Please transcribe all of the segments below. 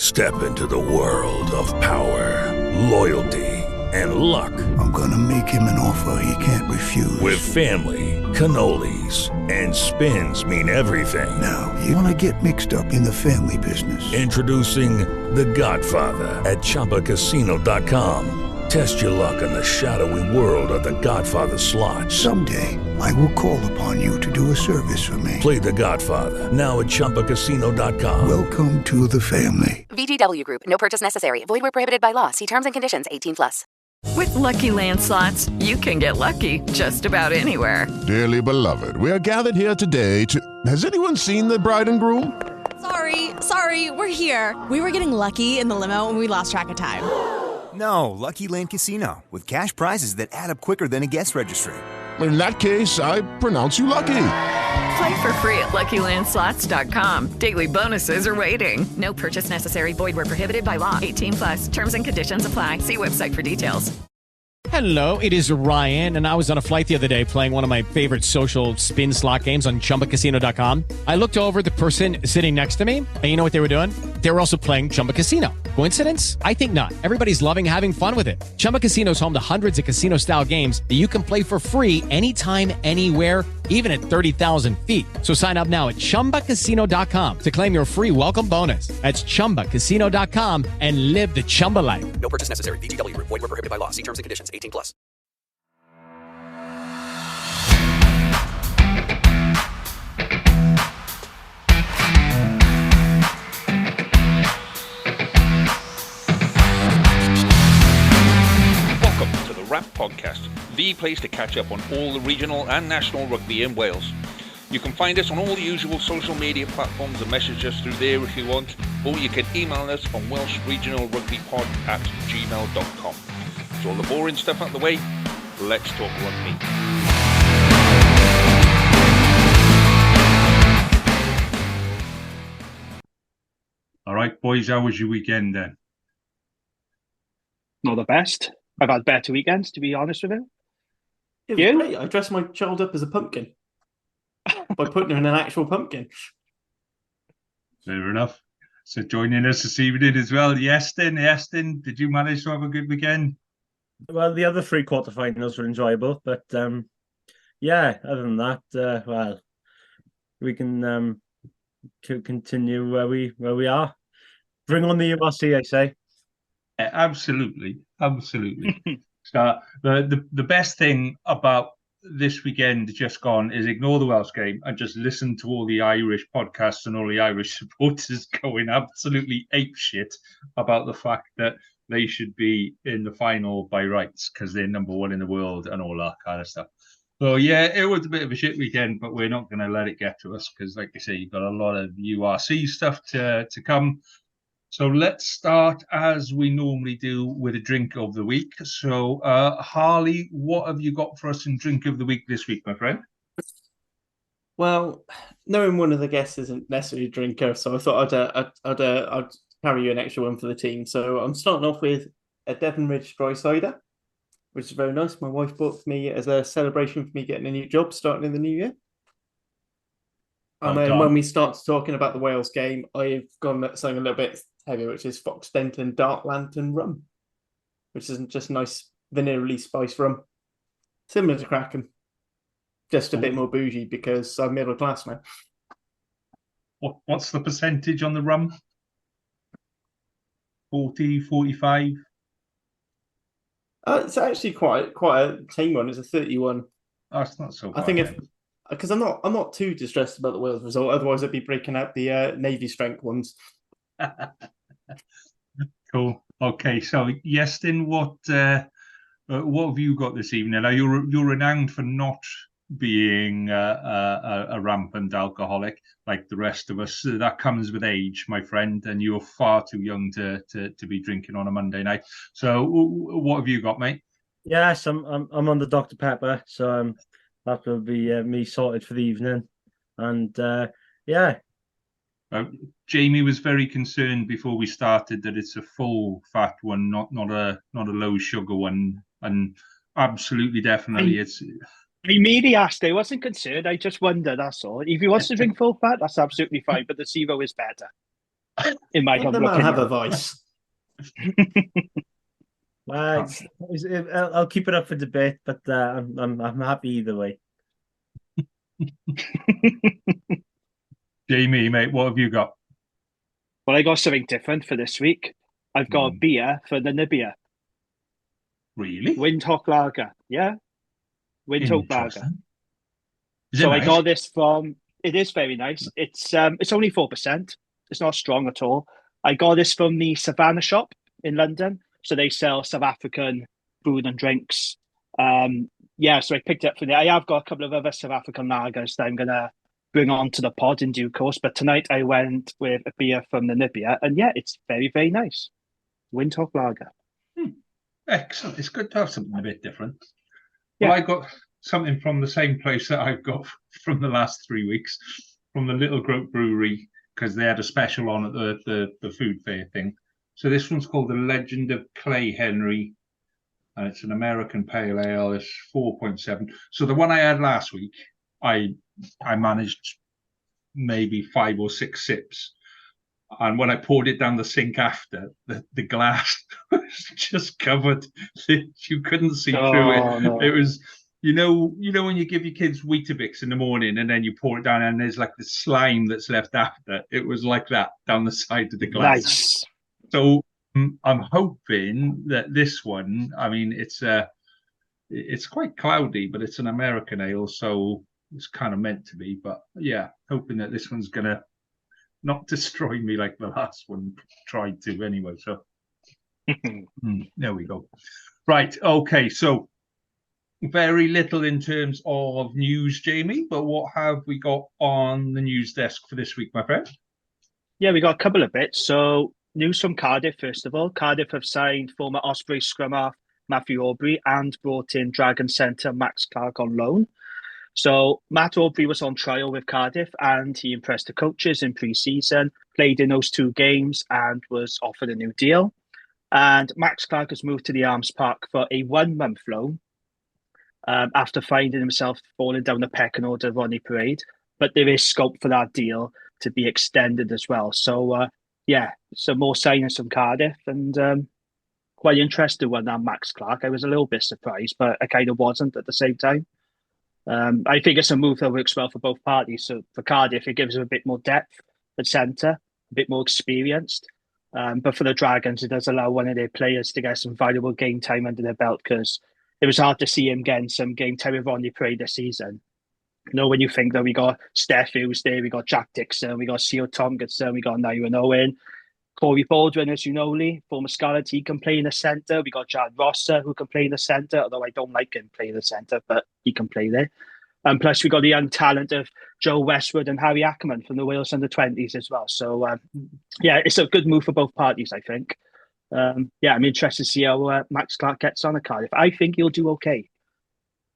Step into the world of power, loyalty, and luck. I'm gonna make him an offer he can't refuse. With family, cannolis, and spins mean everything. Now, you wanna get mixed up in the family business. Introducing The Godfather at ChumbaCasino.com. Test your luck in the shadowy world of The Godfather slot. Someday, I will call upon you to do a service for me. Play The Godfather now at ChumbaCasino.com. Welcome to the family. VGW Group. No purchase necessary. Void where prohibited by law. See terms and conditions. 18+. With Lucky Land Slots, you can get lucky just about anywhere. Dearly beloved, we are gathered here today to... Has anyone seen the bride and groom? Sorry, we're here. We were getting lucky in the limo and we lost track of time. No, Lucky Land Casino, with cash prizes that add up quicker than a guest registry. In that case, I pronounce you lucky. Play for free at LuckyLandSlots.com. Daily bonuses are waiting. No purchase necessary. Void where prohibited by law. 18+. Terms and conditions apply. See website for details. Hello, it is Ryan, and I was on a flight the other day playing one of my favorite social spin slot games on ChumbaCasino.com. I looked over at the person sitting next to me, and you know what they were doing? They were also playing Chumba Casino. Coincidence? I think not. Everybody's loving having fun with it. Chumba Casino is home to hundreds of casino-style games that you can play for free anytime, anywhere, even at 30,000 feet. So sign up now at ChumbaCasino.com to claim your free welcome bonus. That's ChumbaCasino.com and live the Chumba life. No purchase necessary. VGW Group. Void where prohibited by law. See terms and conditions. 18+. Welcome to the Wrap Podcast, the place to catch up on all the regional and national rugby in Wales. You can find us on all the usual social media platforms and message us through there if you want, or you can email us on welshregionalrugbypod@gmail.com. So all the boring stuff out the way, let's talk rugby. All right, boys, how was your weekend then? Not the best. I've had better weekends, to be honest with you. It was great. I dressed my child up as a pumpkin by putting her in an actual pumpkin. Fair enough. So joining us this evening as well, Iestyn, did you manage to have a good weekend? Well, the other three quarterfinals were enjoyable, but yeah, other than that, well, we can continue where we are. Bring on the URC, I say. Absolutely. So the best thing about this weekend just gone is ignore the Welsh game and just listen to all the Irish podcasts and all the Irish supporters going absolutely apeshit about the fact that they should be in the final by rights because they're number one in the world and all that kind of stuff. So yeah, it was a bit of a shit weekend, but we're not going to let it get to us because, like I say, you've got a lot of URC stuff to come. So let's start as we normally do with a drink of the week. So Harley, what have you got for us in drink of the week this week, my friend? Well, knowing one of the guests isn't necessarily a drinker, so I thought I'd carry you an extra one for the team. So I'm starting off with a Devon Ridge dry cider, which is very nice. My wife bought for me as a celebration for me getting a new job starting in the new year. And then when we start talking about the Wales game, I've gone something a little bit heavier, which is Fox Denton Dark Lantern rum, which is just nice vanilla spice rum, similar to Kraken, just a bit more bougie because I'm middle class now. What's the percentage on the rum? 40, 45? It's actually quite a tame one. It's a 31. Oh, it's not so bad. I think because I'm not too distressed about the Wales result. Otherwise, I'd be breaking out the Navy strength ones. Cool. Okay, so Iestyn, what have you got this evening? Now you're renowned for not being a rampant alcoholic like the rest of us. That comes with age, my friend, and you're far too young to be drinking on a Monday night. So what have you got, mate? Yes, I'm on the Dr. Pepper, so that will be me sorted for the evening. And yeah. Jamie was very concerned before we started that it's a full fat one, not a low sugar one, and absolutely definitely it's. I merely asked. I wasn't concerned. I just wondered. That's all. If he wants to drink full fat, that's absolutely fine. But the Sivo is better. It might Let the man have a voice. Well, I'll keep it up for debate, but I'm happy either way. Jamie, mate, what have you got? Well, I got something different for this week. I've got a beer for the Nibia. Really? Windhoek Lager. Yeah. Windhoek Lager. So nice? I got this from, it is very nice. It's only 4%. It's not strong at all. I got this from the Savannah shop in London. So they sell South African food and drinks. So I picked it up from there. I have got a couple of other South African lagers that I'm going to bring on to the pod in due course. But tonight I went with a beer from the Nibia. And yeah, it's very, very nice. Windhoek Lager. Excellent. It's good to have something a bit different. Yeah. Well, I got something from the same place that I've got from the last 3 weeks, from the Little Groat Brewery, because they had a special on at the food fair thing. So this one's called The Legend of Clay Henry, and it's an American pale ale. It's 4.7. So the one I had last week, I managed maybe 5 or 6 sips. And when I poured it down the sink after, the glass was just covered. You couldn't see through it. No. It was, you know when you give your kids Weetabix in the morning and then you pour it down and there's like the slime that's left after. It was like that down the side of the glass. Nice. So I'm hoping that this one, I mean, it's quite cloudy, but it's an American ale, so it's kind of meant to be. But yeah, hoping that this one's gonna not destroy me like the last one tried to anyway. So there we go. Right, okay, so very little in terms of news, Jamie, but what have we got on the news desk for this week, my friend? Yeah, we got a couple of bits. So news from Cardiff, first of all. Cardiff have signed former Ospreys scrum half Matthew Aubrey and brought in Dragon centre Max Clark on loan. So Matt Aubrey was on trial with Cardiff and he impressed the coaches in pre-season, played in those 2 games and was offered a new deal. And Max Clark has moved to the Arms Park for a 1-month loan after finding himself falling down the pecking order of Ronnie Parade. But there is scope for that deal to be extended as well. So, some more signings from Cardiff and quite interested one that Max Clark. I was a little bit surprised, but I kind of wasn't at the same time. I think it's a move that works well for both parties. So for Cardiff, it gives them a bit more depth at centre, a bit more experienced. But for the Dragons, it does allow one of their players to get some valuable game time under their belt because it was hard to see him getting some game time with Ronnie Parade this season. When you think that we got Steph Hughes there, we got Jack Dixon, we got Theo Tomkinson, we got Nairo Owen, Corey Baldwin, as you know, Lee, former Scarlet, he can play in the centre. We got Jared Rosser, who can play in the centre, although I don't like him playing the centre, but he can play there. And plus, we got the young talent of Joe Westwood and Harry Ackerman from the Wales under-20s as well. So, it's a good move for both parties, I think. I'm interested to see how Max Clark gets on at Cardiff. I think he'll do okay.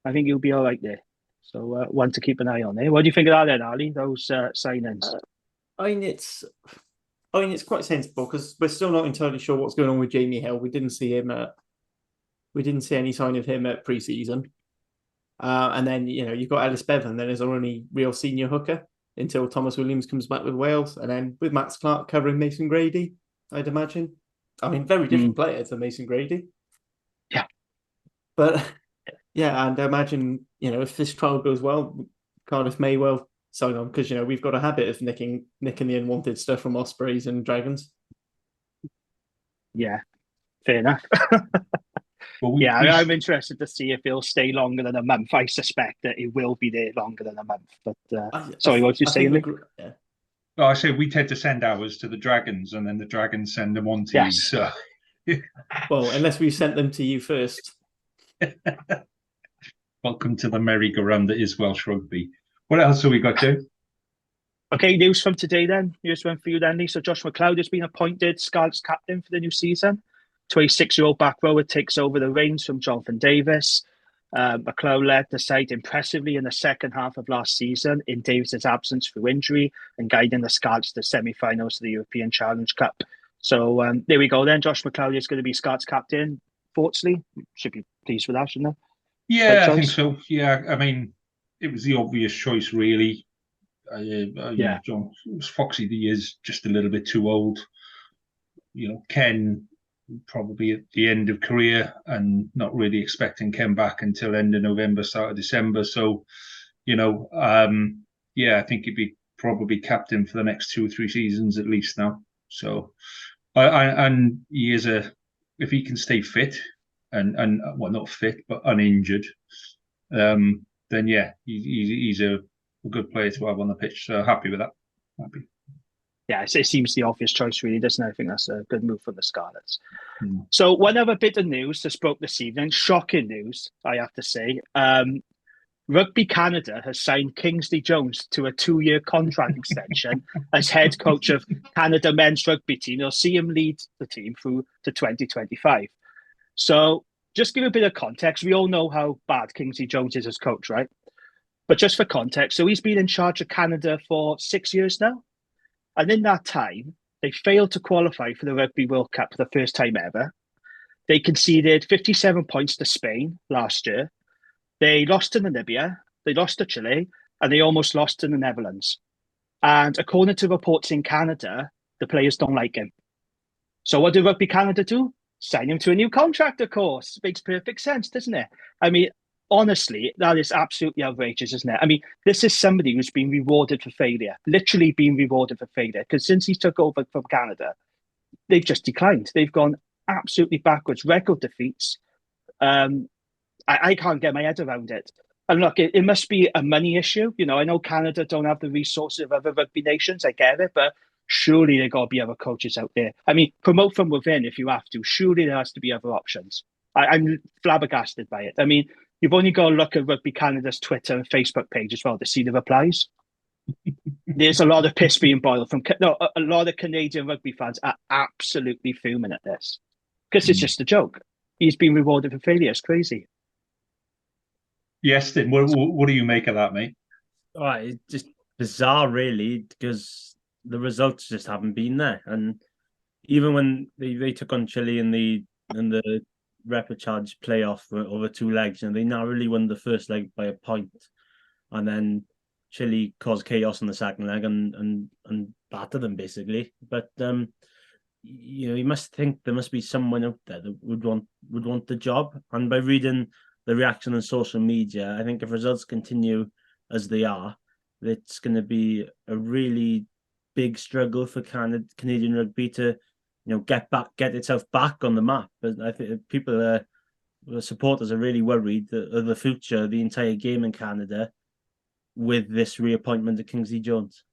I think he'll be all right there. So, one to keep an eye on there. What do you think of that then, Ali, those signings? I mean, it's quite sensible because we're still not entirely sure what's going on with Jamie Hill. We didn't see any sign of him at pre-season. And then, you've got Ellis Bevan, then as our only real senior hooker until Thomas Williams comes back with Wales. And then with Max Clark covering Mason Grady, I'd imagine. I mean, very different players than Mason Grady. Yeah. But, and I imagine, if this trial goes well, Cardiff may well sign on because, we've got a habit of nicking the unwanted stuff from Ospreys and Dragons. Yeah, fair enough. I'm interested to see if he'll stay longer than a month. I suspect that it will be there longer than a month. But sorry, what did you say? Well, I say we tend to send ours to the Dragons, and then the Dragons send them on to you. So, well, unless we sent them to you first. Welcome to the merry-go-round that is Welsh rugby. What else have we got, Joe? Okay, news from today then. Here's one for you then, Lee. So Josh McLeod has been appointed Scarlets captain for the new season. 26-year-old back rower takes over the reins from Jonathan Davis. McLeod led the side impressively in the second half of last season in Davis's absence through injury and guiding the Scarlets to the semi-finals of the European Challenge Cup. So there we go then. Josh McLeod is going to be Scarlets captain. Thoughts, Lee? Should be pleased with that, shouldn't I? Yeah, I think so. Yeah, I mean, it was the obvious choice, really. John Foxy D is just a little bit too old. Ken probably at the end of career, and not really expecting Ken back until end of November, start of December. So, I think he'd be probably captain for the next 2 or 3 seasons at least now. So, and he is if he can stay fit and well, not fit but uninjured, then he's a good player to have on the pitch. So happy with that. Happy. Yeah, it seems the obvious choice, really, doesn't it? I think that's a good move for the Scarlets. So one other bit of news that broke this evening, shocking news, I have to say. Rugby Canada has signed Kingsley Jones to a 2-year contract extension as head coach of Canada men's rugby team. They'll see him lead the team through to 2025. So just give a bit of context. We all know how bad Kingsley Jones is as coach, right? But just for context, so he's been in charge of Canada for 6 years now. And in that time, they failed to qualify for the Rugby World Cup for the first time ever. They conceded 57 points to Spain last year. They lost to Namibia, they lost to Chile, and they almost lost to the Netherlands. And according to reports in Canada, the players don't like him. So what did Rugby Canada do? Sign him to a new contract, of course. Makes perfect sense, doesn't it? I mean, honestly, that is absolutely outrageous, isn't it? I mean, this is somebody who's been rewarded for failure, literally been rewarded for failure. Because since he took over from Canada, they've just declined. They've gone absolutely backwards, record defeats. I can't get my head around it. And look, it must be a money issue. I know Canada don't have the resources of other rugby nations. I get it, but surely there got to be other coaches out there. I mean, promote from within if you have to. Surely there has to be other options. I'm flabbergasted by it. I mean, you've only got to look at Rugby Canada's Twitter and Facebook page as well to see the replies. There's a lot of piss being boiled from a lot of Canadian rugby fans are absolutely fuming at this because it's just a joke. He's been rewarded for failure. It's crazy. Yes, Iestyn, what do you make of that, mate? It's just bizarre, really, because the results just haven't been there. And even when they took on Chile in the repechage playoff over 2 legs, and they narrowly won the first leg by a point, and then Chile caused chaos in the second leg and battered them basically. But you must think there must be someone out there that would want the job. And by reading the reaction on social media, I think if results continue as they are, it's going to be a really big struggle for Canadian rugby to, get itself back on the map. But I think the supporters are really worried of the future of the entire game in Canada with this reappointment of Kingsley Jones.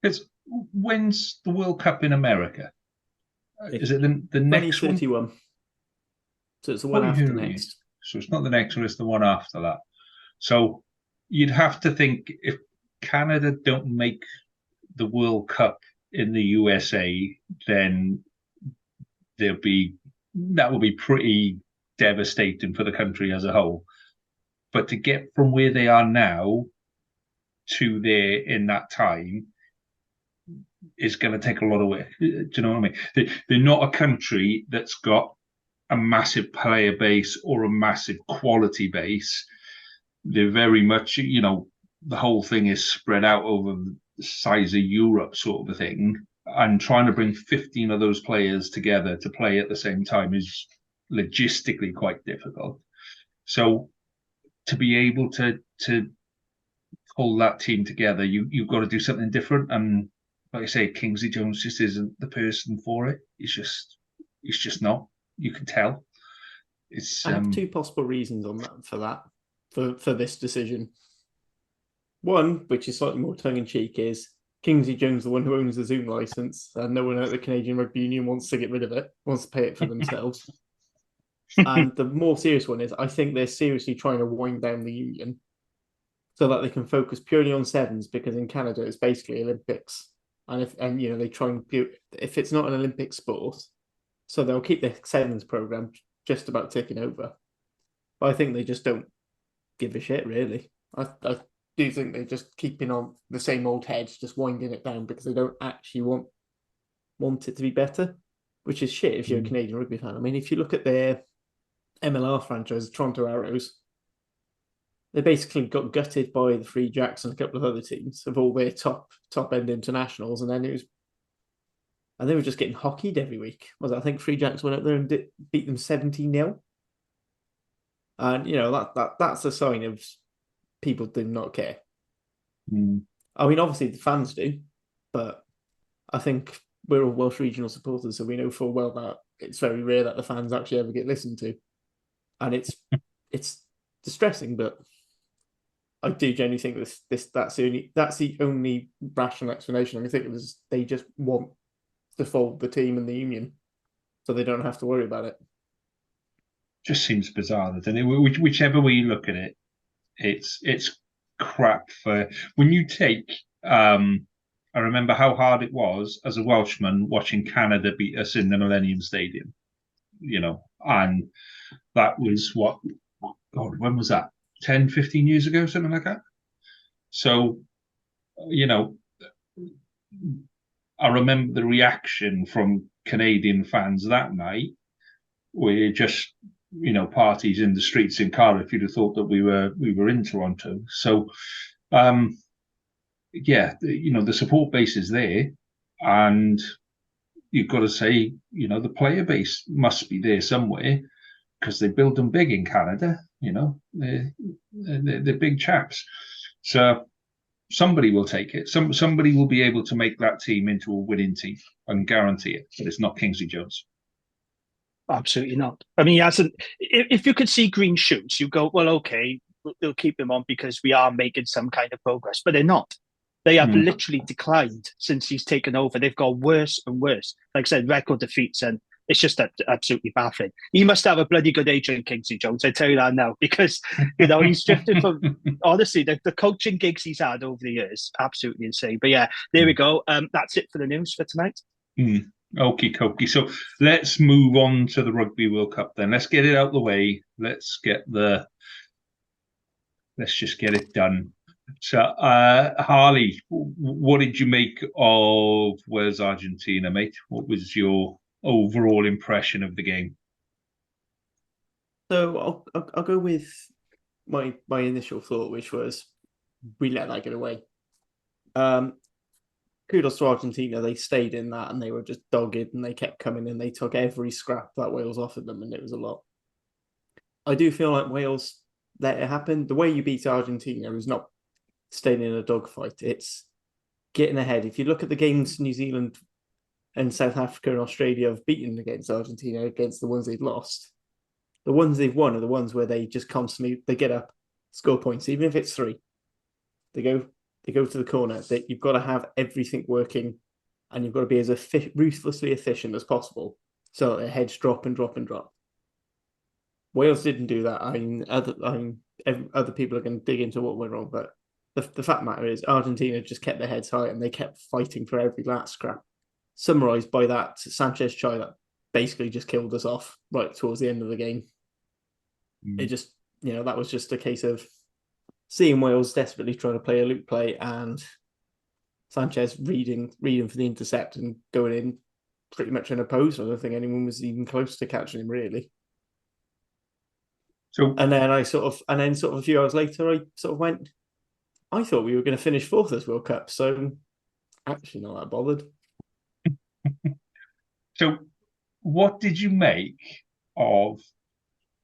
Because when's the World Cup in America? Is it the next 2031? One? So it's the one after next. So it's not the next one, it's the one after that. So you'd have to think if Canada don't make the World Cup in the USA, then that will be pretty devastating for the country as a whole. But to get from where they are now to there in that time is going to take a lot of work. Do you know what I mean? They're not a country that's got a massive player base or a massive quality base. They're very much, the whole thing is spread out over the size of Europe sort of a thing. And trying to bring 15 of those players together to play at the same time is logistically quite difficult. So to be able to pull that team together, you've got to do something different. And like I say, Kingsley Jones just isn't the person for it. He's just not. You can tell. I have 2 possible reasons on that for this decision. One, which is slightly more tongue-in-cheek, is Kingsley Jones, the one who owns the Zoom license, and no one at the Canadian Rugby Union wants to get rid of it, wants to pay it for themselves. And the more serious one is, I think they're seriously trying to wind down the union so that they can focus purely on sevens, because in Canada it's basically Olympics, and they try and if it's not an Olympic sport, so they'll keep the sevens program just about taking over. But I think they just don't give a shit, really. I do think they're just keeping on the same old heads, just winding it down because they don't actually want it to be better, which is shit if you're a Canadian rugby fan. I mean, if you look at their MLR franchise, Toronto Arrows, they basically got gutted by the Free Jacks and a couple of other teams of all their top end internationals, and then they were just getting hockeyed every week. I think Free Jacks went up there and beat them 17-0. And that's a sign of people do not care. I mean, obviously the fans do, but I think we're all Welsh regional supporters, so we know full well that it's very rare that the fans actually ever get listened to, and it's distressing. But I do genuinely think that's the only rational explanation. I think it was they just want to fold the team and the union, so they don't have to worry about it. Just seems bizarre, doesn't it? Whichever way you look at it, it's crap. For when you take, I remember how hard it was as a Welshman watching Canada beat us in the Millennium Stadium, and that was when was that? 10, 15 years ago, something like that. So, I remember the reaction from Canadian fans that night, where just parties in the streets in Cardiff, you'd have thought that we were in Toronto. So, the support base is there, and you've got to say, the player base must be there somewhere because they build them big in Canada. They're big chaps. So somebody will take it. Somebody will be able to make that team into a winning team and guarantee it. But it's not Kingsley Jones. Absolutely not. I mean, he hasn't. If you could see green shoots, you go, well, okay, they'll keep him on because we are making some kind of progress. But they're not. They have literally declined since he's taken over. They've got worse and worse. Like I said, record defeats, and it's just absolutely baffling. He must have a bloody good agent, Kingsley Jones. I tell you that now, because he's drifted from. Honestly, the coaching gigs he's had over the years, absolutely insane. But yeah, there we go. That's it for the news for tonight. Okie dokie. So let's move on to the Rugby World Cup then. Let's get it out of the way. Let's just get it done. So, Harley, what did you make of Wales Argentina, mate? What was your overall impression of the game? So I'll go with my initial thought, which was we let that get away. Kudos to Argentina. They stayed in that and they were just dogged and they kept coming and they took every scrap that Wales offered them, and it was a lot. I do feel like Wales let it happen. The way you beat Argentina is not staying in a dogfight. It's getting ahead. If you look at the games New Zealand and South Africa and Australia have beaten against Argentina, against the ones they've lost, the ones they've won are the ones where they just constantly, they get up, score points, even if it's 3. They go to the corner. You've got to have everything working and you've got to be as ruthlessly efficient as possible so that their heads drop and drop and drop. Wales didn't do that. Other people are going to dig into what went wrong, but the fact matter is Argentina just kept their heads high and they kept fighting for every last scrap. Summarised by that Sanchez try that basically just killed us off right towards the end of the game. It just, that was just a case of seeing Wales desperately trying to play a loop play and Sanchez reading for the intercept and going in pretty much unopposed. I don't think anyone was even close to catching him, really. So, and then a few hours later, I sort of went, I thought we were going to finish 4th this World Cup, so actually not that bothered. So, what did you make of,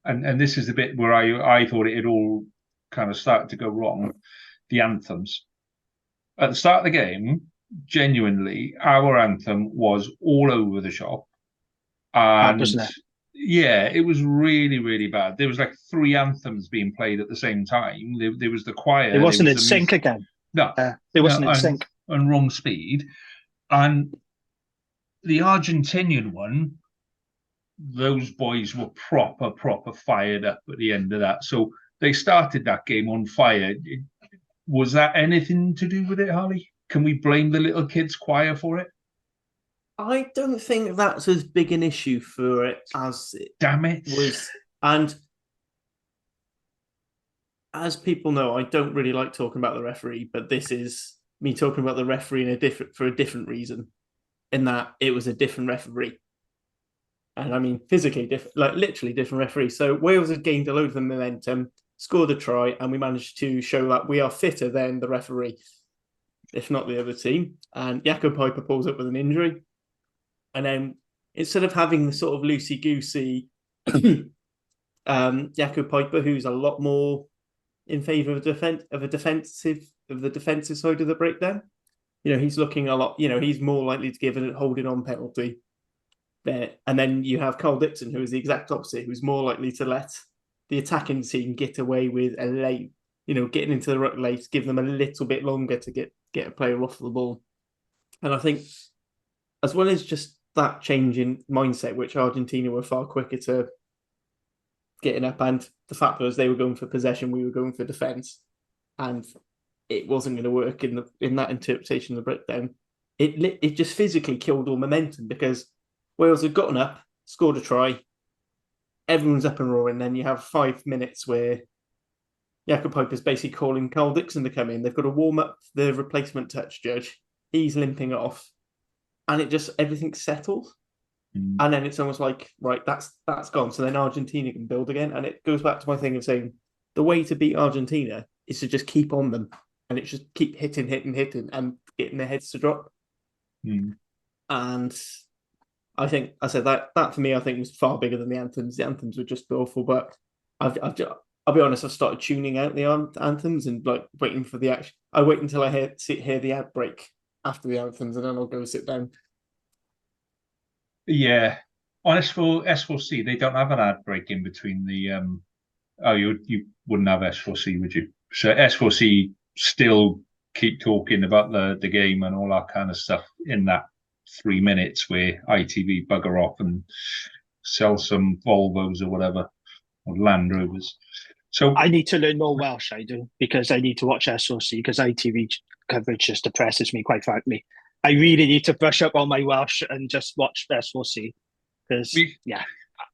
and this is the bit where I thought it had all kind of started to go wrong, the anthems. At the start of the game, genuinely, our anthem was all over the shop. And wasn't it? Yeah, it was really, really bad. There was like 3 anthems being played at the same time. There was the choir. It wasn't in sync again. No. It wasn't in sync. And wrong speed. And the Argentinian one, those boys were proper fired up at the end of that. So they started that game on fire. Was that anything to do with it, Harley? Can we blame the little kids' choir for it? I don't think that's as big an issue for it as it was. And as people know, I don't really like talking about the referee, but this is me talking about the referee for a different reason, in that it was a different referee. And I mean, physically different, like literally different referee. So Wales had gained a load of the momentum. scored a try, and we managed to show that we are fitter than the referee, if not the other team. And Jakob Piper pulls up with an injury. And then instead of having the sort of loosey-goosey Jakob Piper, who's a lot more in favour of the defensive side of the breakdown, he's looking a lot, he's more likely to give a holding on penalty there. And then you have Carl Dixon, who is the exact opposite, who's more likely to let the attacking team get away with a late, getting into the ruck late, give them a little bit longer to get a player off the ball. And I think, as well as just that change in mindset, which Argentina were far quicker to getting up, and the fact was they were going for possession, we were going for defence, and it wasn't going to work in that interpretation of the breakdown. It just physically killed all momentum, because Wales had gotten up, scored a try, everyone's up and roaring. Then you have 5 minutes where Jakob Piper's basically calling Carl Dixon to come in. They've got to warm up the replacement touch judge. He's limping off, and everything settles. And then it's almost like, right, that's gone. So then Argentina can build again. And it goes back to my thing of saying the way to beat Argentina is to just keep on them, and it's just keep hitting, and getting their heads to drop. And I think I said that for me, I think was far bigger than the anthems. The anthems were just awful, but I'll be honest, I've started tuning out the anthems and like waiting for the action. I wait until I hear the ad break after the anthems, and then I'll go sit down. Yeah, on S4C, they don't have an ad break in between the. You wouldn't have S4C, would you? So S4C still keep talking about the game and all that kind of stuff in that 3 minutes where ITV bugger off and sell some Volvos or whatever, or Land Rovers. So I need to learn more Welsh, I do, because I need to watch SOC, because ITV coverage just depresses me, quite frankly. I really need to brush up on my Welsh and just watch SOC, because,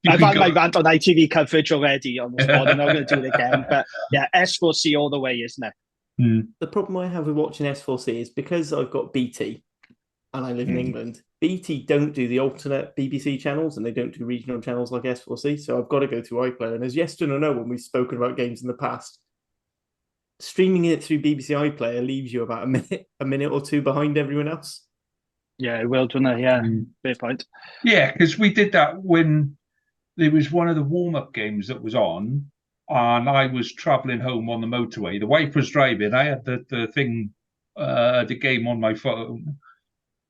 I've had my rant on ITV coverage already on this pod, and I'm going to do it again. But yeah, S4C all the way, isn't it? The problem I have with watching S4C is because I've got BT and I live in England. BT don't do the alternate BBC channels, and they don't do regional channels like S4C. So I've got to go through iPlayer. And as Iestyn will know, when we've spoken about games in the past, streaming it through BBC iPlayer leaves you about a minute or two behind everyone else. Yeah, it will, doesn't it? Yeah, fair point. Yeah, because we did that when there was one of the warm-up games that was on, and I was travelling home on the motorway. The wife was driving. I had the game on my phone.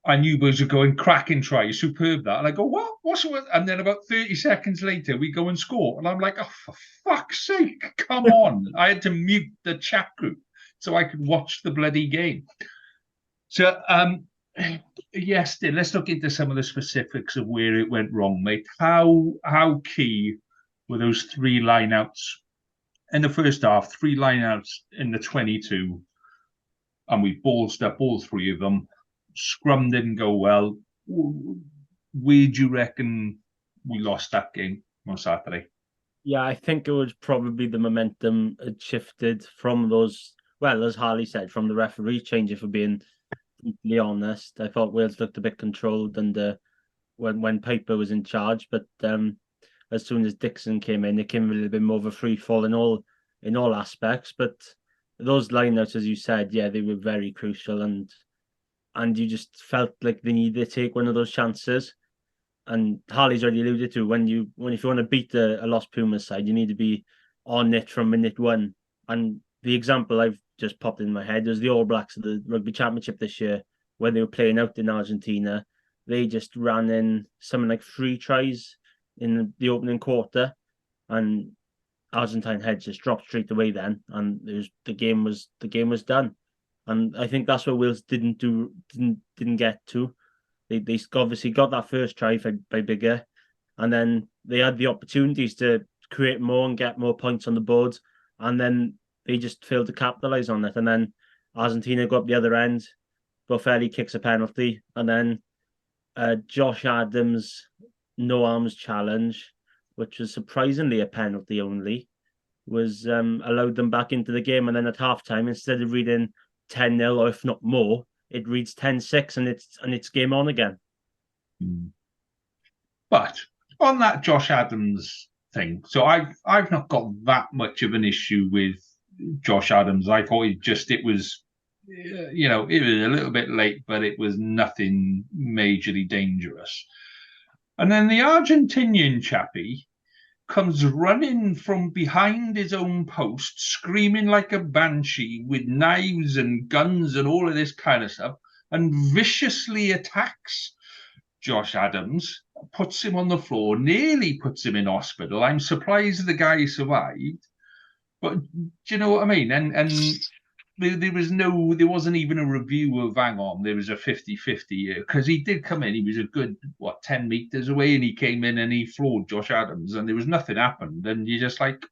I knew boys were going cracking try, superb that. And I go, what? What's it? And then about 30 seconds later, we go and score. And I'm like, oh, for fuck's sake, come on. I had to mute the chat group so I could watch the bloody game. So, yes, let's look into some of the specifics of where it went wrong, mate. How key were those 3 lineouts in the first half, 3 lineouts in the 22, and we ballsed up all 3 of them. Scrum didn't go well. Where do you reckon we lost that game on Saturday? Yeah, I think it was probably the momentum had shifted from those, well, as Harley said, from the referee change, if we're being completely honest. I thought Wales looked a bit controlled and when Piper was in charge, but as soon as Dixon came in, it came a little bit more of a free fall in all aspects. But those lineouts, as you said, yeah, they were very crucial, and you just felt like they needed to take one of those chances. And Harley's already alluded to, if you want to beat a lost Pumas side, you need to be on it from minute 1. And the example I've just popped in my head was the All Blacks of the Rugby Championship this year, when they were playing out in Argentina. They just ran in something like 3 tries in the opening quarter, and Argentine heads just dropped straight away then, and the game was done. And I think that's what Wales didn't get to. They obviously got that first try by Bigger, and then they had the opportunities to create more and get more points on the board, and then they just failed to capitalise on it. And then Argentina got up the other end, Boffelli kicks a penalty, and then Josh Adams' no arms challenge, which was surprisingly a penalty only, was allowed them back into the game. And then at halftime, instead of reading 10-0 or if not more, it reads 10-6 and it's game on again. But on that Josh Adams thing. So I've not got that much of an issue with Josh Adams. I thought it was a little bit late, but it was nothing majorly dangerous. And then the Argentinian chappie comes running from behind his own post, screaming like a banshee with knives and guns and all of this kind of stuff, and viciously attacks Josh Adams, puts him on the floor, nearly puts him in hospital. I'm surprised the guy survived. But do you know what I mean? And there wasn't even a review of hang on, there was a 50-50 because he did come in, he was a good 10 meters away, and he came in and he floored Josh Adams, and there was nothing happened. And you're just like,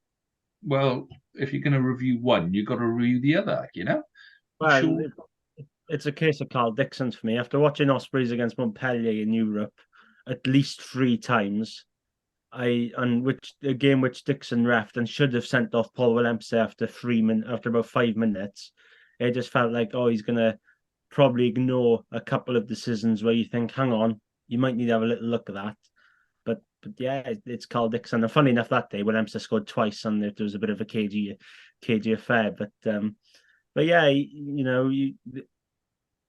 well, if you're going to review one, you've got to review the other, Well, sure. It's a case of Carl Dixon for me. After watching Ospreys against Montpellier in Europe at least 3 times, a game which Dixon refed and should have sent off Paul Willemse after about 5 minutes. It just felt like, he's going to probably ignore a couple of decisions where you think, hang on, you might need to have a little look at that. But yeah, it's Carl Dixon. And funny enough, that day Willemse scored twice, and there was a bit of a cagey affair. But yeah,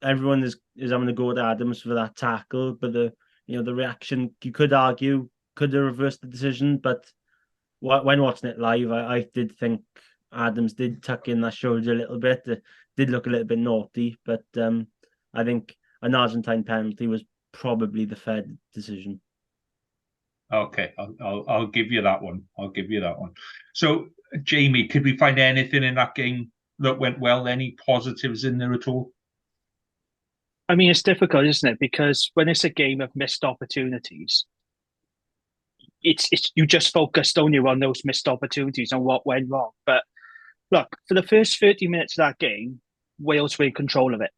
everyone is having to go at Adams for that tackle, but the reaction, you could argue, could have reversed the decision, but when watching it live, I did think Adams did tuck in that shoulder a little bit. It did look a little bit naughty, but I think an Argentine penalty was probably the fair decision. Okay, I'll give you that one. So, Jamie, could we find anything in that game that went well? Any positives in there at all? I mean, it's difficult, isn't it? Because when it's a game of missed opportunities, it's you just focused only on those missed opportunities and what went wrong. But look, for the first 30 minutes of that game, Wales were in control of it.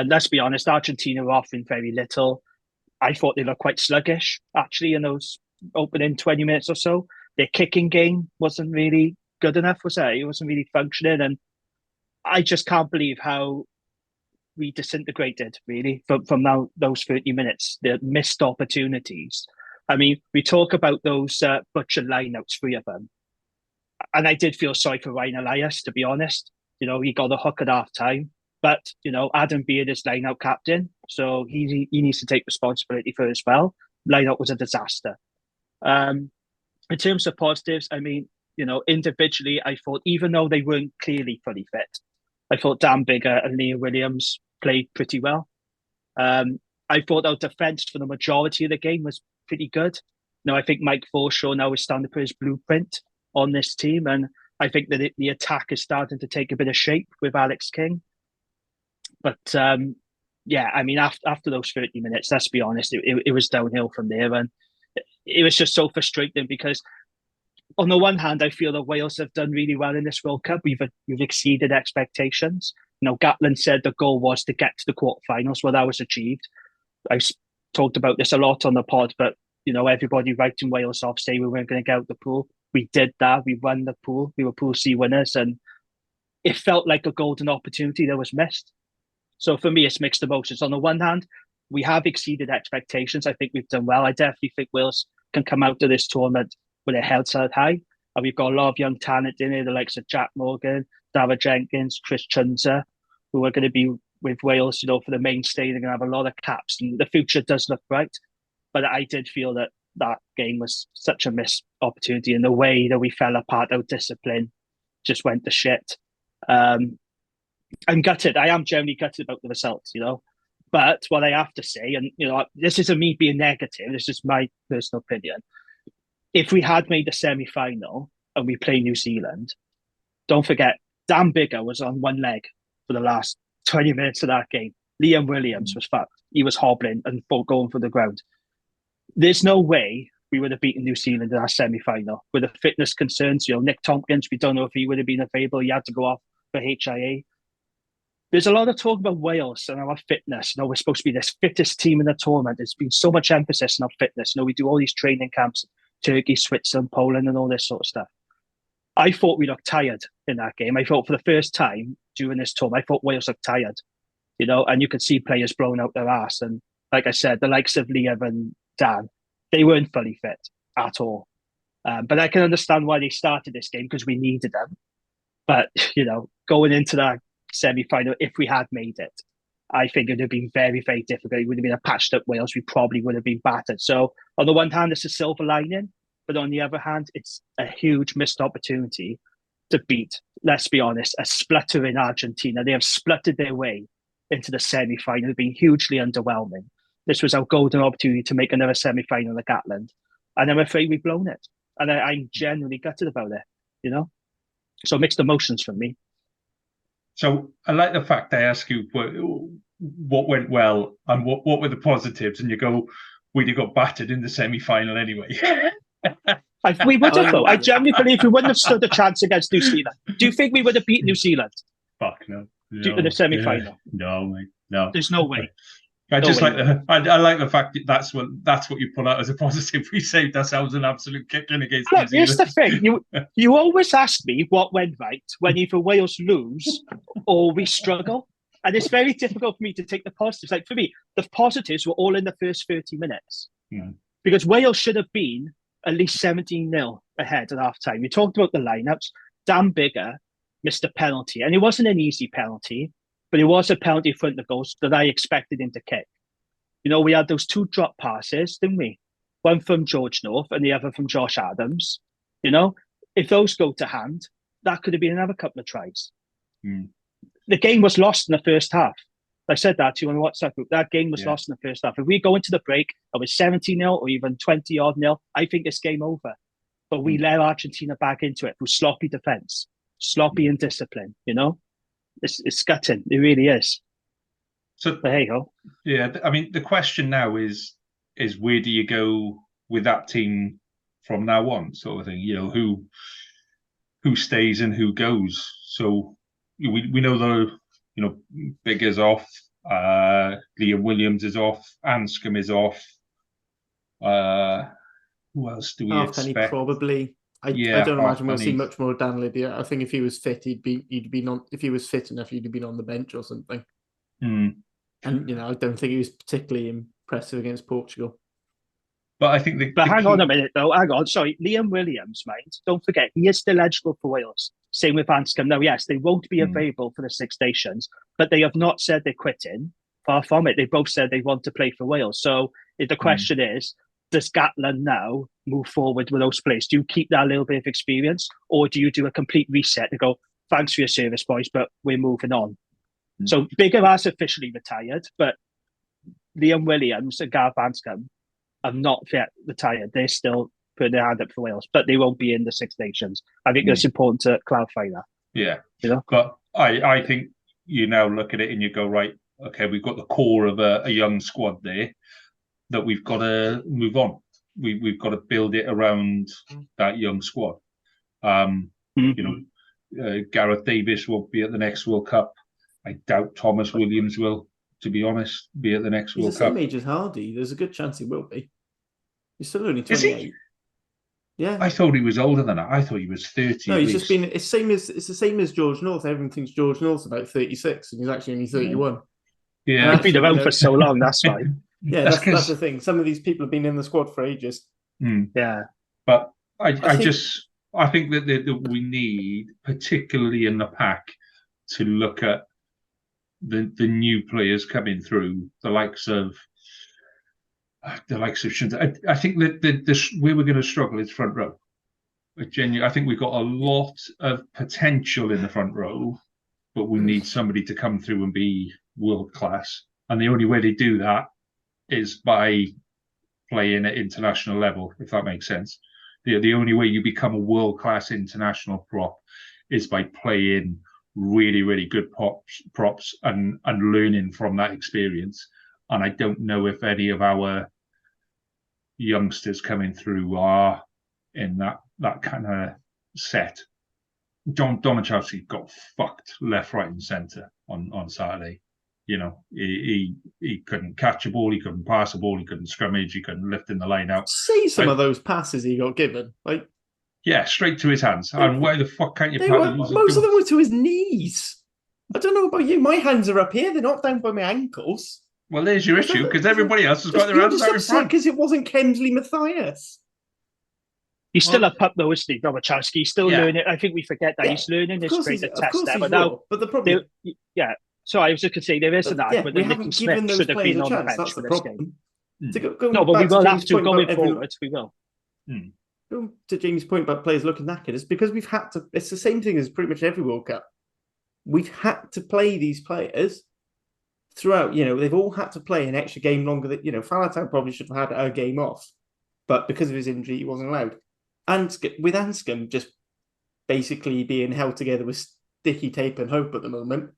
Let's be honest, Argentina were offering very little. I thought they looked quite sluggish, actually, in those opening 20 minutes or so. Their kicking game wasn't really good enough, was it? It wasn't really functioning. And I just can't believe how we disintegrated, really, from now those 30 minutes, the missed opportunities. I mean, we talk about those butcher lineouts, 3 of them. And I did feel sorry for Ryan Elias, to be honest. He got the hook at half time. But, Adam Beard is line-out captain, so he needs to take responsibility for it as well. Line-out was a disaster. In terms of positives, I mean, individually, I thought, even though they weren't clearly fully fit, I thought Dan Bigger and Liam Williams played pretty well. I thought our defence for the majority of the game was pretty good. I think Mike Forshaw now is starting to put his blueprint on this team, and I think that the attack is starting to take a bit of shape with Alex King. But yeah, I mean, after those 30 minutes, let's be honest, it was downhill from there. And it was just so frustrating because on the one hand, I feel that Wales have done really well in this World Cup. We've exceeded expectations. Gatland said the goal was to get to the quarterfinals. Well, that was achieved. I talked about this a lot on the pod, but, everybody writing Wales off, saying we weren't going to get out the pool. We did that. We won the pool. We were Pool C winners. And it felt like a golden opportunity that was missed. So for me, it's mixed emotions. On the one hand, we have exceeded expectations. I think we've done well. I definitely think Wales can come out of this tournament with their heads held high. And we've got a lot of young talent in here, the likes of Jack Morgan, David Jenkins, Chris Chunza, who are going to be with Wales, for the mainstay. They're going to have a lot of caps, and the future does look bright. But I did feel that game was such a missed opportunity, and the way that we fell apart, our discipline just went to shit. I'm gutted. I am generally gutted about the results, But what I have to say, and this isn't me being negative, this is my personal opinion. If we had made the semi-final and we play New Zealand, don't forget, Dan Bigger was on one leg for the last 20 minutes of that game. Liam Williams was fucked. He was hobbling and going for the ground. There's no way we would have beaten New Zealand in our semi-final. With the fitness concerns, Nick Tompkins, we don't know if he would have been available. He had to go off for HIA. There's a lot of talk about Wales and our fitness. We're supposed to be this fittest team in the tournament. There's been so much emphasis on our fitness. We do all these training camps, Turkey, Switzerland, Poland, and all this sort of stuff. I thought we looked tired in that game. I thought for the first time during this tournament, I thought Wales looked tired, and you could see players blowing out their ass. And like I said, the likes of Liam and Dan, they weren't fully fit at all. But I can understand why they started this game because we needed them. But, going into that semi-final, if we had made it, I think it would have been very, very difficult. It would have been a patched-up Wales. We probably would have been battered. So on the one hand, it's a silver lining. But on the other hand, it's a huge missed opportunity to beat, let's be honest, a spluttering Argentina. They have spluttered their way into the semi-final, been hugely underwhelming. This was our golden opportunity to make another semi-final at Gatland. And I'm afraid we've blown it. And I'm genuinely gutted about it, So mixed emotions from me. So I like the fact I ask you what went well and what were the positives, and you go, we'd have got battered in the semi-final anyway. We would have, though. I genuinely believe we wouldn't have stood a chance against New Zealand. Do you think we would have beaten New Zealand? Fuck no. In the semi-final? No, mate. No. There's no way. I like the fact that that's what you pull out as a positive. We saved ourselves an absolute kicking against New Zealand. Here's the thing. You always ask me what went right when either Wales lose or we struggle. And it's very difficult for me to take the positives. Like for me, the positives were all in the first 30 minutes. Yeah. Because Wales should have been at least 17-0 ahead at half time. We talked about the lineups. Dan Biggar missed a penalty. And it wasn't an easy penalty, but it was a penalty in front of the goals that I expected him to kick. We had those 2 drop passes, didn't we? One from George North and the other from Josh Adams. If those go to hand, that could have been another couple of tries. Mm. The game was lost in the first half. I said that to you on the WhatsApp group. That game was lost in the first half. If we go into the break, it was 17-0 or even 20-odd nil, I think it's game over. But we let Argentina back into it through sloppy defence, sloppy indiscipline, It's gutting. It really is. So, but hey ho. Yeah, I mean, the question now is where do you go with that team from now on, sort of thing? Who stays and who goes. So we know Big is off, Liam Williams is off, Anscombe is off. Who else do we Halfpenny expect? Probably. I don't imagine we'll see much more Dan Lydia. I think if he was fit, he'd be on. If he was fit enough, he'd have been on the bench or something. Mm. And I don't think he was particularly impressive against Portugal. But I think hang on a minute though. Hang on, sorry, Liam Williams, mate. Don't forget, he is still eligible for Wales. Same with Anscombe. Now, yes, they won't be available for the Six Nations, but they have not said they're quitting. Far from it. They both said they want to play for Wales. So the question is, does Gatland now move forward with those players? Do you keep that little bit of experience, or do you do a complete reset and go, thanks for your service, boys, but we're moving on? So Biggar has officially retired, but Liam Williams and Gareth Anscombe have not yet retired. They're still putting their hand up for Wales, but they won't be in the Six Nations. I think it's important to clarify that. Yeah. But I think you now look at it and you go, right, okay, we've got the core of a young squad there that we've got to move on. We've got to build it around that young squad. Gareth Davies won't be at the next World Cup. I doubt Thomas Williams will, to be honest, be at the next World Cup. He's the same age as Hardy. There's a good chance he will be. He's still only 28. Is he? Yeah. I thought he was older than that. I thought he was 30. No, he's just been. It's the same as George North. Everyone thinks George North's about 36, and he's actually only 31. Yeah, he's been around for so long. That's fine. Yeah, that's the thing. Some of these people have been in the squad for ages. Yeah, but I think that we need, particularly in the pack, to look at the new players coming through, the likes of Shins. I think that where we're going to struggle is front row. I think we've got a lot of potential in the front row, but we need somebody to come through and be world class. And the only way they do that is by playing at international level, if that makes sense. The only way you become a world class international prop is by playing really, really good props and learning from that experience. And I don't know if any of our youngsters coming through are in that kind of set. Domachowski got fucked left, right, and centre on Saturday. He couldn't catch a ball, he couldn't pass a ball, he couldn't scrummage, he couldn't lift in the line out. See some of those passes he got given, straight to his hands. And why the fuck can't you? Most of them were to his knees. I don't know about you. My hands are up here; they're not down by my ankles. Well, there's your issue, because everybody else has got their hands out in front. Because it wasn't Kensley Matthias. He's still a pup though, isn't he, Nowaczewski? He's still learning. I think we forget that he's learning his trade at test there. But now, but the problem, So I was just going to say there is an argument that Nicky Smith should have been on the bench that's for the this problem. game. No, but we will have to going forward. We will. Going to James' point about players looking knackered, it's because we've had to. It's the same thing as pretty much every World Cup. We've had to play these players throughout. They've all had to play an extra game longer. That Faletau probably should have had a game off, but because of his injury, he wasn't allowed. And with Anscombe just basically being held together with sticky tape and hope at the moment,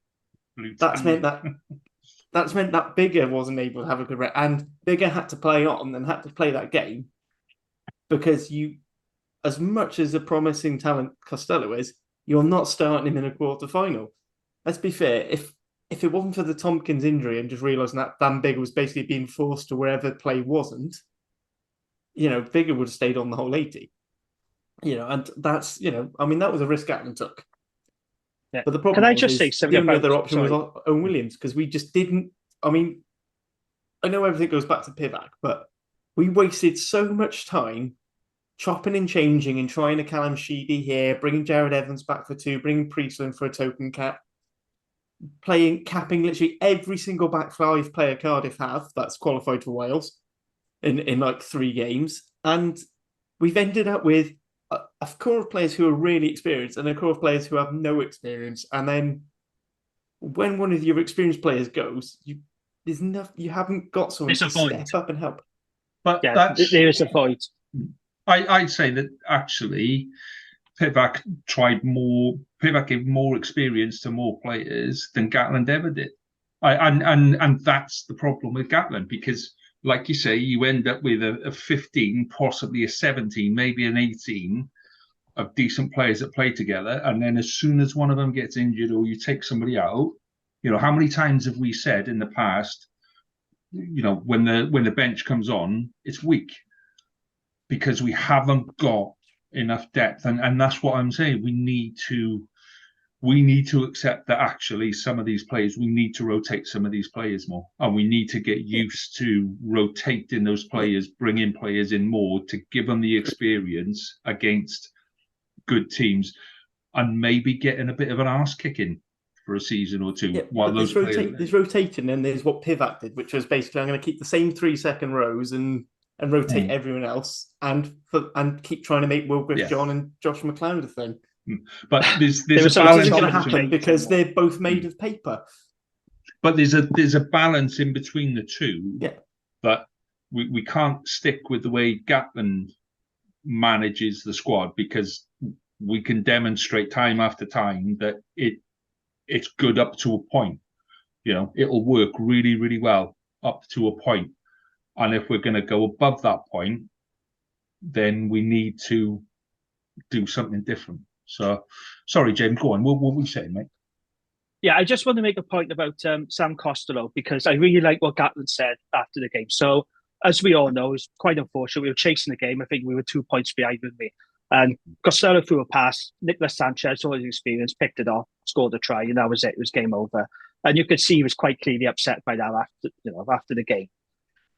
that's meant that Bigger wasn't able to have a good and Bigger had to play on and had to play that game because as much as a promising talent Costello is, you're not starting him in a quarter-final. Let's be fair, if it wasn't for the Tompkins injury and just realising that Dan Bigger was basically being forced to wherever play wasn't, Bigger would have stayed on the whole 80. And that's, that was a risk Gatland took. Yeah. But the problem the only other option was Owen Williams because we just didn't. I know everything goes back to Pivac, but we wasted so much time chopping and changing and trying to Callum Sheedy here, bringing Jared Evans back for 2, bringing Priestland for a token cap, capping literally every single back 5 player Cardiff have that's qualified for Wales in like 3 games. And we've ended up with a core of players who are really experienced and a core of players who have no experience. And then when one of your experienced players goes, you haven't got someone to step up and help. But there is a point. I'd say that actually Pivac gave more experience to more players than Gatland ever did. And that's the problem with Gatland because, like you say, you end up with a 15, possibly a 17, maybe an 18 of decent players that play together. And then as soon as one of them gets injured or you take somebody out, how many times have we said in the past, when the bench comes on, it's weak because we haven't got enough depth. And that's what I'm saying. We need to accept that actually some of these players, we need to rotate some of these players more. And we need to get used to rotating those players, bringing players in more to give them the experience against good teams and maybe getting a bit of an arse kicking for a season or 2 while those players... There's rotating and there's what Pivac did, which was basically I'm going to keep the same 3 second rows and rotate everyone else and keep trying to make Will Griff-John and Josh McLeod a thing. But there's a balance going to happen because they're both made of paper. But there's a balance in between the two. Yeah. But we can't stick with the way Gatland manages the squad because we can demonstrate time after time that it's good up to a point. It'll work really, really well up to a point. And if we're going to go above that point, then we need to do something different. So, sorry, James, go on. What were we saying, mate? Yeah, I just want to make a point about Sam Costello because I really like what Gatland said after the game. So, as we all know, it's quite unfortunate. We were chasing the game. I think we were 2 points behind with me. And Costello threw a pass. Nicolas Sanchez, all his experience, picked it off, scored a try, and that was it. It was game over. And you could see he was quite clearly upset by that after the game.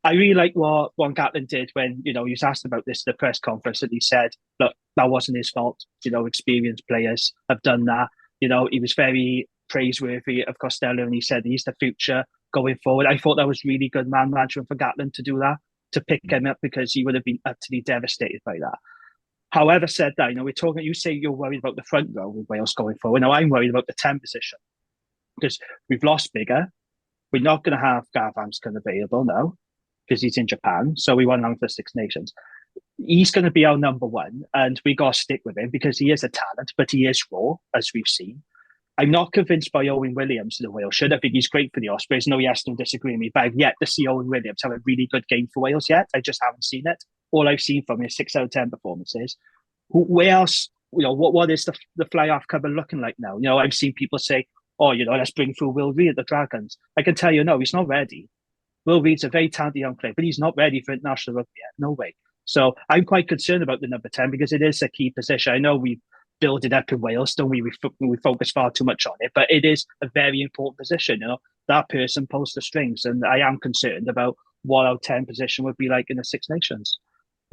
I really like what Gatland did when, he was asked about this at the press conference and he said, look, that wasn't his fault. Experienced players have done that. He was very praiseworthy of Costello and he said he's the future going forward. I thought that was really good man management for Gatland to do that, to pick him up because he would have been utterly devastated by that. However, said that, you say you're worried about the front row with Wales going forward. Now I'm worried about the 10 position because we've lost Bigger. We're not going to have Gareth Anscombe available now, because he's in Japan, so we went along for the Six Nations. He's going to be our number 1, and we got to stick with him because he is a talent, but he is raw, as we've seen. I'm not convinced by Owen Williams in the Wales should. I think he's great for the Ospreys. No, yes, don't disagree with me, but I've yet to see Owen Williams have a really good game for Wales yet. I just haven't seen it. All I've seen from him is 6 out of 10 performances. Where else, what is the fly-off cover looking like now? I've seen people say, let's bring through Will Reid at the Dragons. I can tell you, no, he's not ready. Will Reid's a very talented young player, but he's not ready for international rugby yet. No way. So I'm quite concerned about the number 10 because it is a key position. I know we build it up in Wales, don't we? We focus far too much on it, but it is a very important position. That person pulls the strings, and I am concerned about what our 10 position would be like in the Six Nations.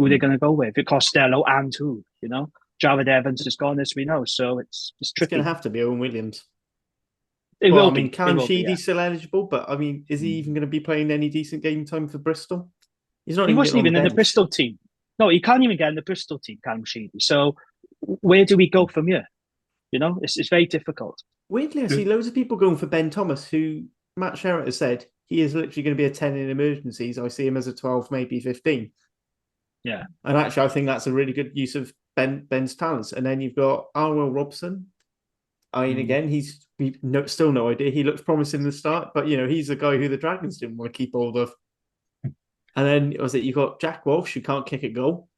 Who are they going to go with? Costello and who? Jared Evans is gone, as we know. So it's tricky. It's going to have to be Owen Williams. It will I mean, be. Callum Sheedy's still eligible, but I mean, is he even going to be playing any decent game time for Bristol? He's not. He wasn't even in the Bristol team. No, he can't even get in the Bristol team, Callum Sheedy. So where do we go from here? It's very difficult. Weirdly, I see loads of people going for Ben Thomas, who Matt Sherratt has said he is literally going to be a 10 in emergencies. I see him as a 12, maybe 15. Yeah. And actually, I think that's a really good use of Ben's talents. And then you've got Arwell Robson. I mean, again, he's still no idea. He looks promising in the start, but, he's the guy who the Dragons didn't want to keep hold of. And then, you've got Jack Walsh, who can't kick a goal.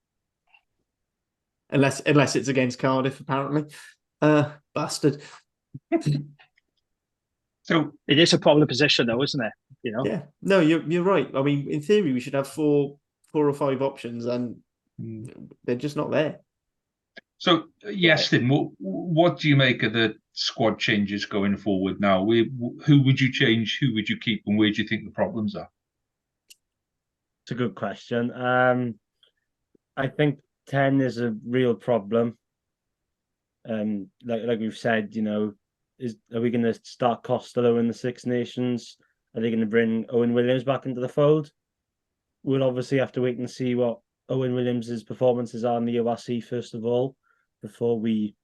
Unless it's against Cardiff, apparently. Bastard. So it is a problem position, though, isn't it? Yeah. No, you're right. I mean, in theory, we should have four or five options, and they're just not there. So, Iestyn, what do you make of the squad changes going forward now? Who would you change? Who would you keep? And where do you think the problems are? It's a good question. I think 10 is a real problem. Like we've said, are we going to start Costello in the Six Nations? Are they going to bring Owen Williams back into the fold? We'll obviously have to wait and see what Owen Williams' performances are in the URC first of all, before we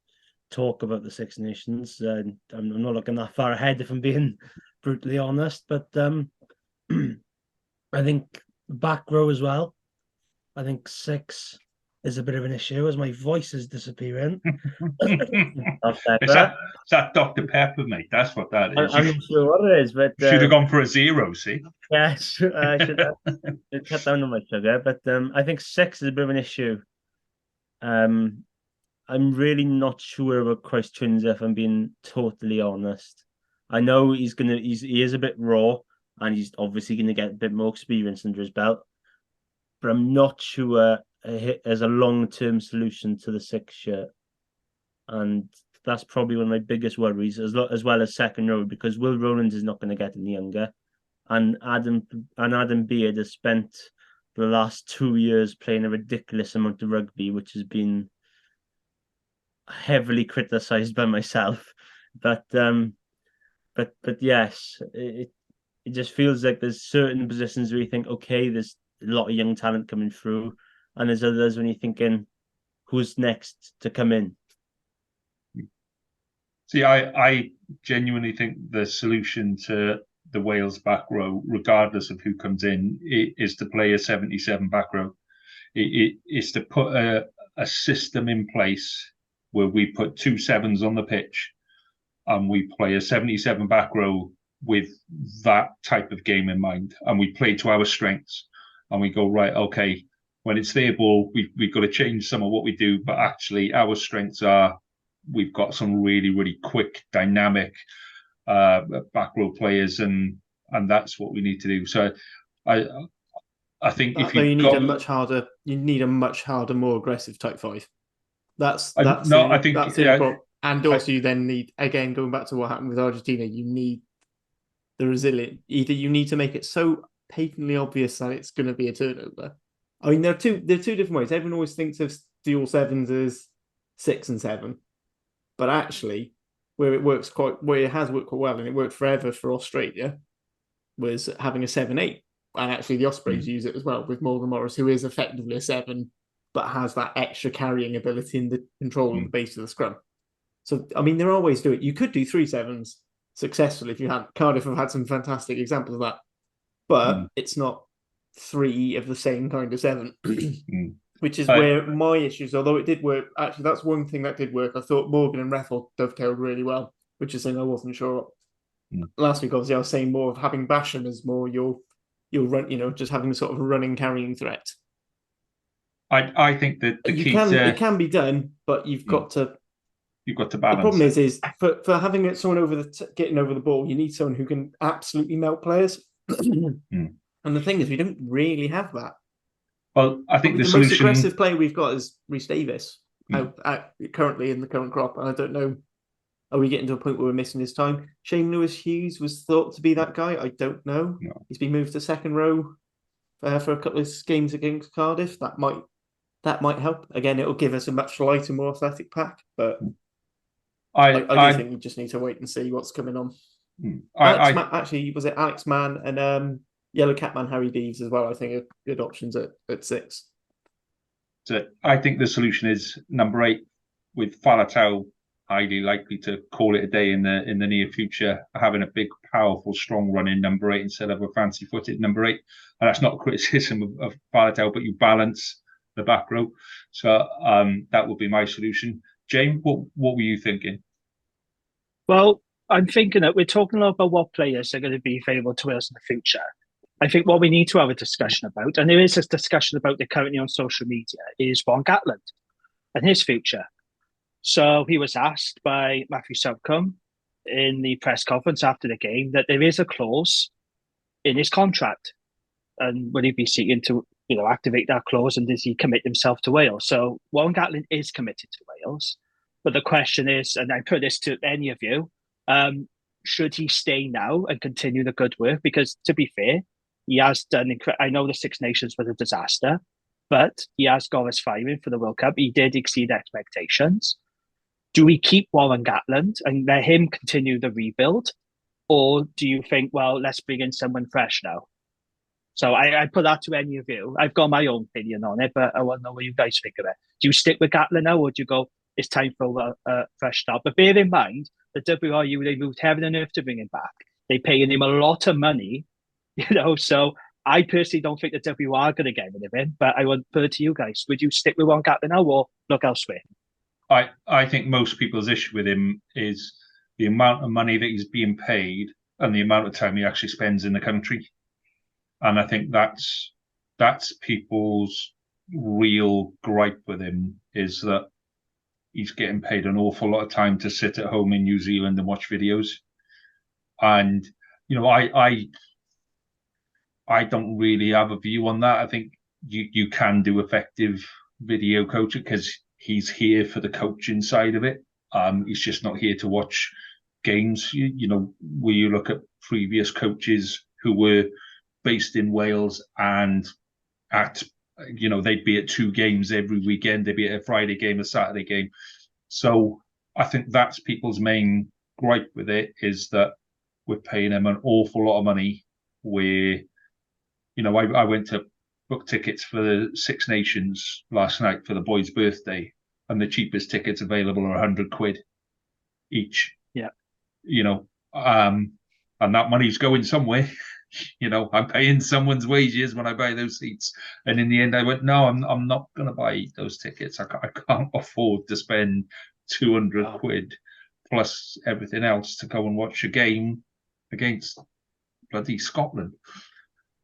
talk about the Six Nations. I'm not looking that far ahead, if I'm being brutally honest, but I think back row as well. I think 6 is a bit of an issue as my voice is disappearing. Is that Dr. Pepper, mate? That's what that is. I'm not sure what it is, but should have gone for a 0, see? Yes, I should have cut down on my sugar, but I think 6 is a bit of an issue. I'm really not sure about Christ Twins, if I'm being totally honest. I know he is a bit raw, and he's obviously going to get a bit more experience under his belt, but I'm not sure as a long-term solution to the 6 shirt. And that's probably one of my biggest worries, as well as second row, because Will Rowlands is not going to get any younger. And Adam Beard has spent the last 2 years playing a ridiculous amount of rugby, which has been heavily criticised by myself. But yes, it just feels like there's certain positions where you think, okay, there's a lot of young talent coming through, and there's others when you're thinking, who's next to come in? See, I genuinely think the solution to the Wales back row, regardless of who comes in, is to play a 77 back row. It is to put a system in place where we put 2 7s on the pitch and we play a 77 back row with that type of game in mind. And we play to our strengths and we go, right, okay, when it's their ball, we've got to change some of what we do, but actually our strengths are we've got some really, really quick, dynamic back row players, and that's what we need to do. So I think if you need a much harder, more aggressive type 5. That's the problem. And also you then need, again, going back to what happened with Argentina, you need the resilient. Either you need to make it so patently obvious that it's going to be a turnover. I mean, there are two different ways. Everyone always thinks of dual 7s as 6 and 7, but actually, where it has worked quite well, and it worked forever for Australia, was having a 7-8, and actually the Ospreys use it as well with Morgan Morris, who is effectively a 7, but has that extra carrying ability in the control of the base of the scrum. So, I mean, there are ways to do it. You could do 3 7s successfully if you had. Cardiff have had some fantastic examples of that, but it's not 3 of the same kind of 7, which is where my issues, although it did work, actually that's one thing that did work. I thought Morgan and Rethel dovetailed really well, which is something I wasn't sure of. Last week, obviously, I was saying more of having Basham as more your run, just having sort of a running, carrying threat. I think that it can be done, but you've got to balance. The problem is for having someone getting over the ball, you need someone who can absolutely melt players. And the thing is, we don't really have that. Well, I think the most aggressive player we've got is Rhys Davies, currently in the current crop. And I don't know, are we getting to a point where we're missing his time? Shane Lewis-Hughes was thought to be that guy. I don't know. No. He's been moved to second row for a couple of games against Cardiff. That might that might help. Again, it'll give us a much lighter, more athletic pack, but I do think we just need to wait and see what's coming on. Actually, was it Alex Mann and Yellow Catman Harry Deeves as well? I think are good options at 6. So I think the solution is number 8 with Falatau highly likely to call it a day in the near future, having a big, powerful, strong run in number 8 instead of a fancy-footed number 8. And that's not a criticism of Falatau, but you balance the back row. So that would be my solution. James, what were you thinking? Well, I'm thinking that we're talking a lot about what players are going to be available to us in the future. I think what we need to have a discussion about, and there is a discussion about it currently on social media, is Warren Gatland and his future. So he was asked by Matthew Southcombe in the press conference after the game that there is a clause in his contract, and will he be seeking to activate that clause, and does he commit himself to Wales? So Warren Gatland is committed to Wales, but the question is, and I put this to any of you, should he stay now and continue the good work? Because to be fair, he has done. I know the Six Nations was a disaster, but he has got us firing for the World Cup. He did exceed expectations. Do we keep Warren Gatland and let him continue the rebuild? Or do you think, well, let's bring in someone fresh now? So I put that to any of you. I've got my own opinion on it, but I want to know what you guys think of it. Do you stick with Gatland now, or do you go, it's time for a fresh start? But bear in mind, the WRU, they moved heaven and earth to bring him back. They paying him a lot of money, so I personally don't think the WR are going to get rid of him, but I would put it to you guys. Would you stick with Warren Gatland now or look elsewhere? I think most people's issue with him is the amount of money that he's being paid and the amount of time he actually spends in the country. And I think that's people's real gripe with him, is that he's getting paid an awful lot of time to sit at home in New Zealand and watch videos. And, I don't really have a view on that. I think you can do effective video coaching because he's here for the coaching side of it. He's just not here to watch games. Where you look at previous coaches who were based in Wales and they'd be at 2 games every weekend. They'd be at a Friday game, a Saturday game. So I think that's people's main gripe with it, is that we're paying him an awful lot of money. Where, I went to book tickets for the Six Nations last night for the boys' birthday, and the cheapest tickets available are £100 each. Yeah. And that money's going somewhere. I'm paying someone's wages when I buy those seats. And in the end, I went, no, I'm not going to buy those tickets. I can't afford to spend £200 plus everything else to go and watch a game against bloody Scotland.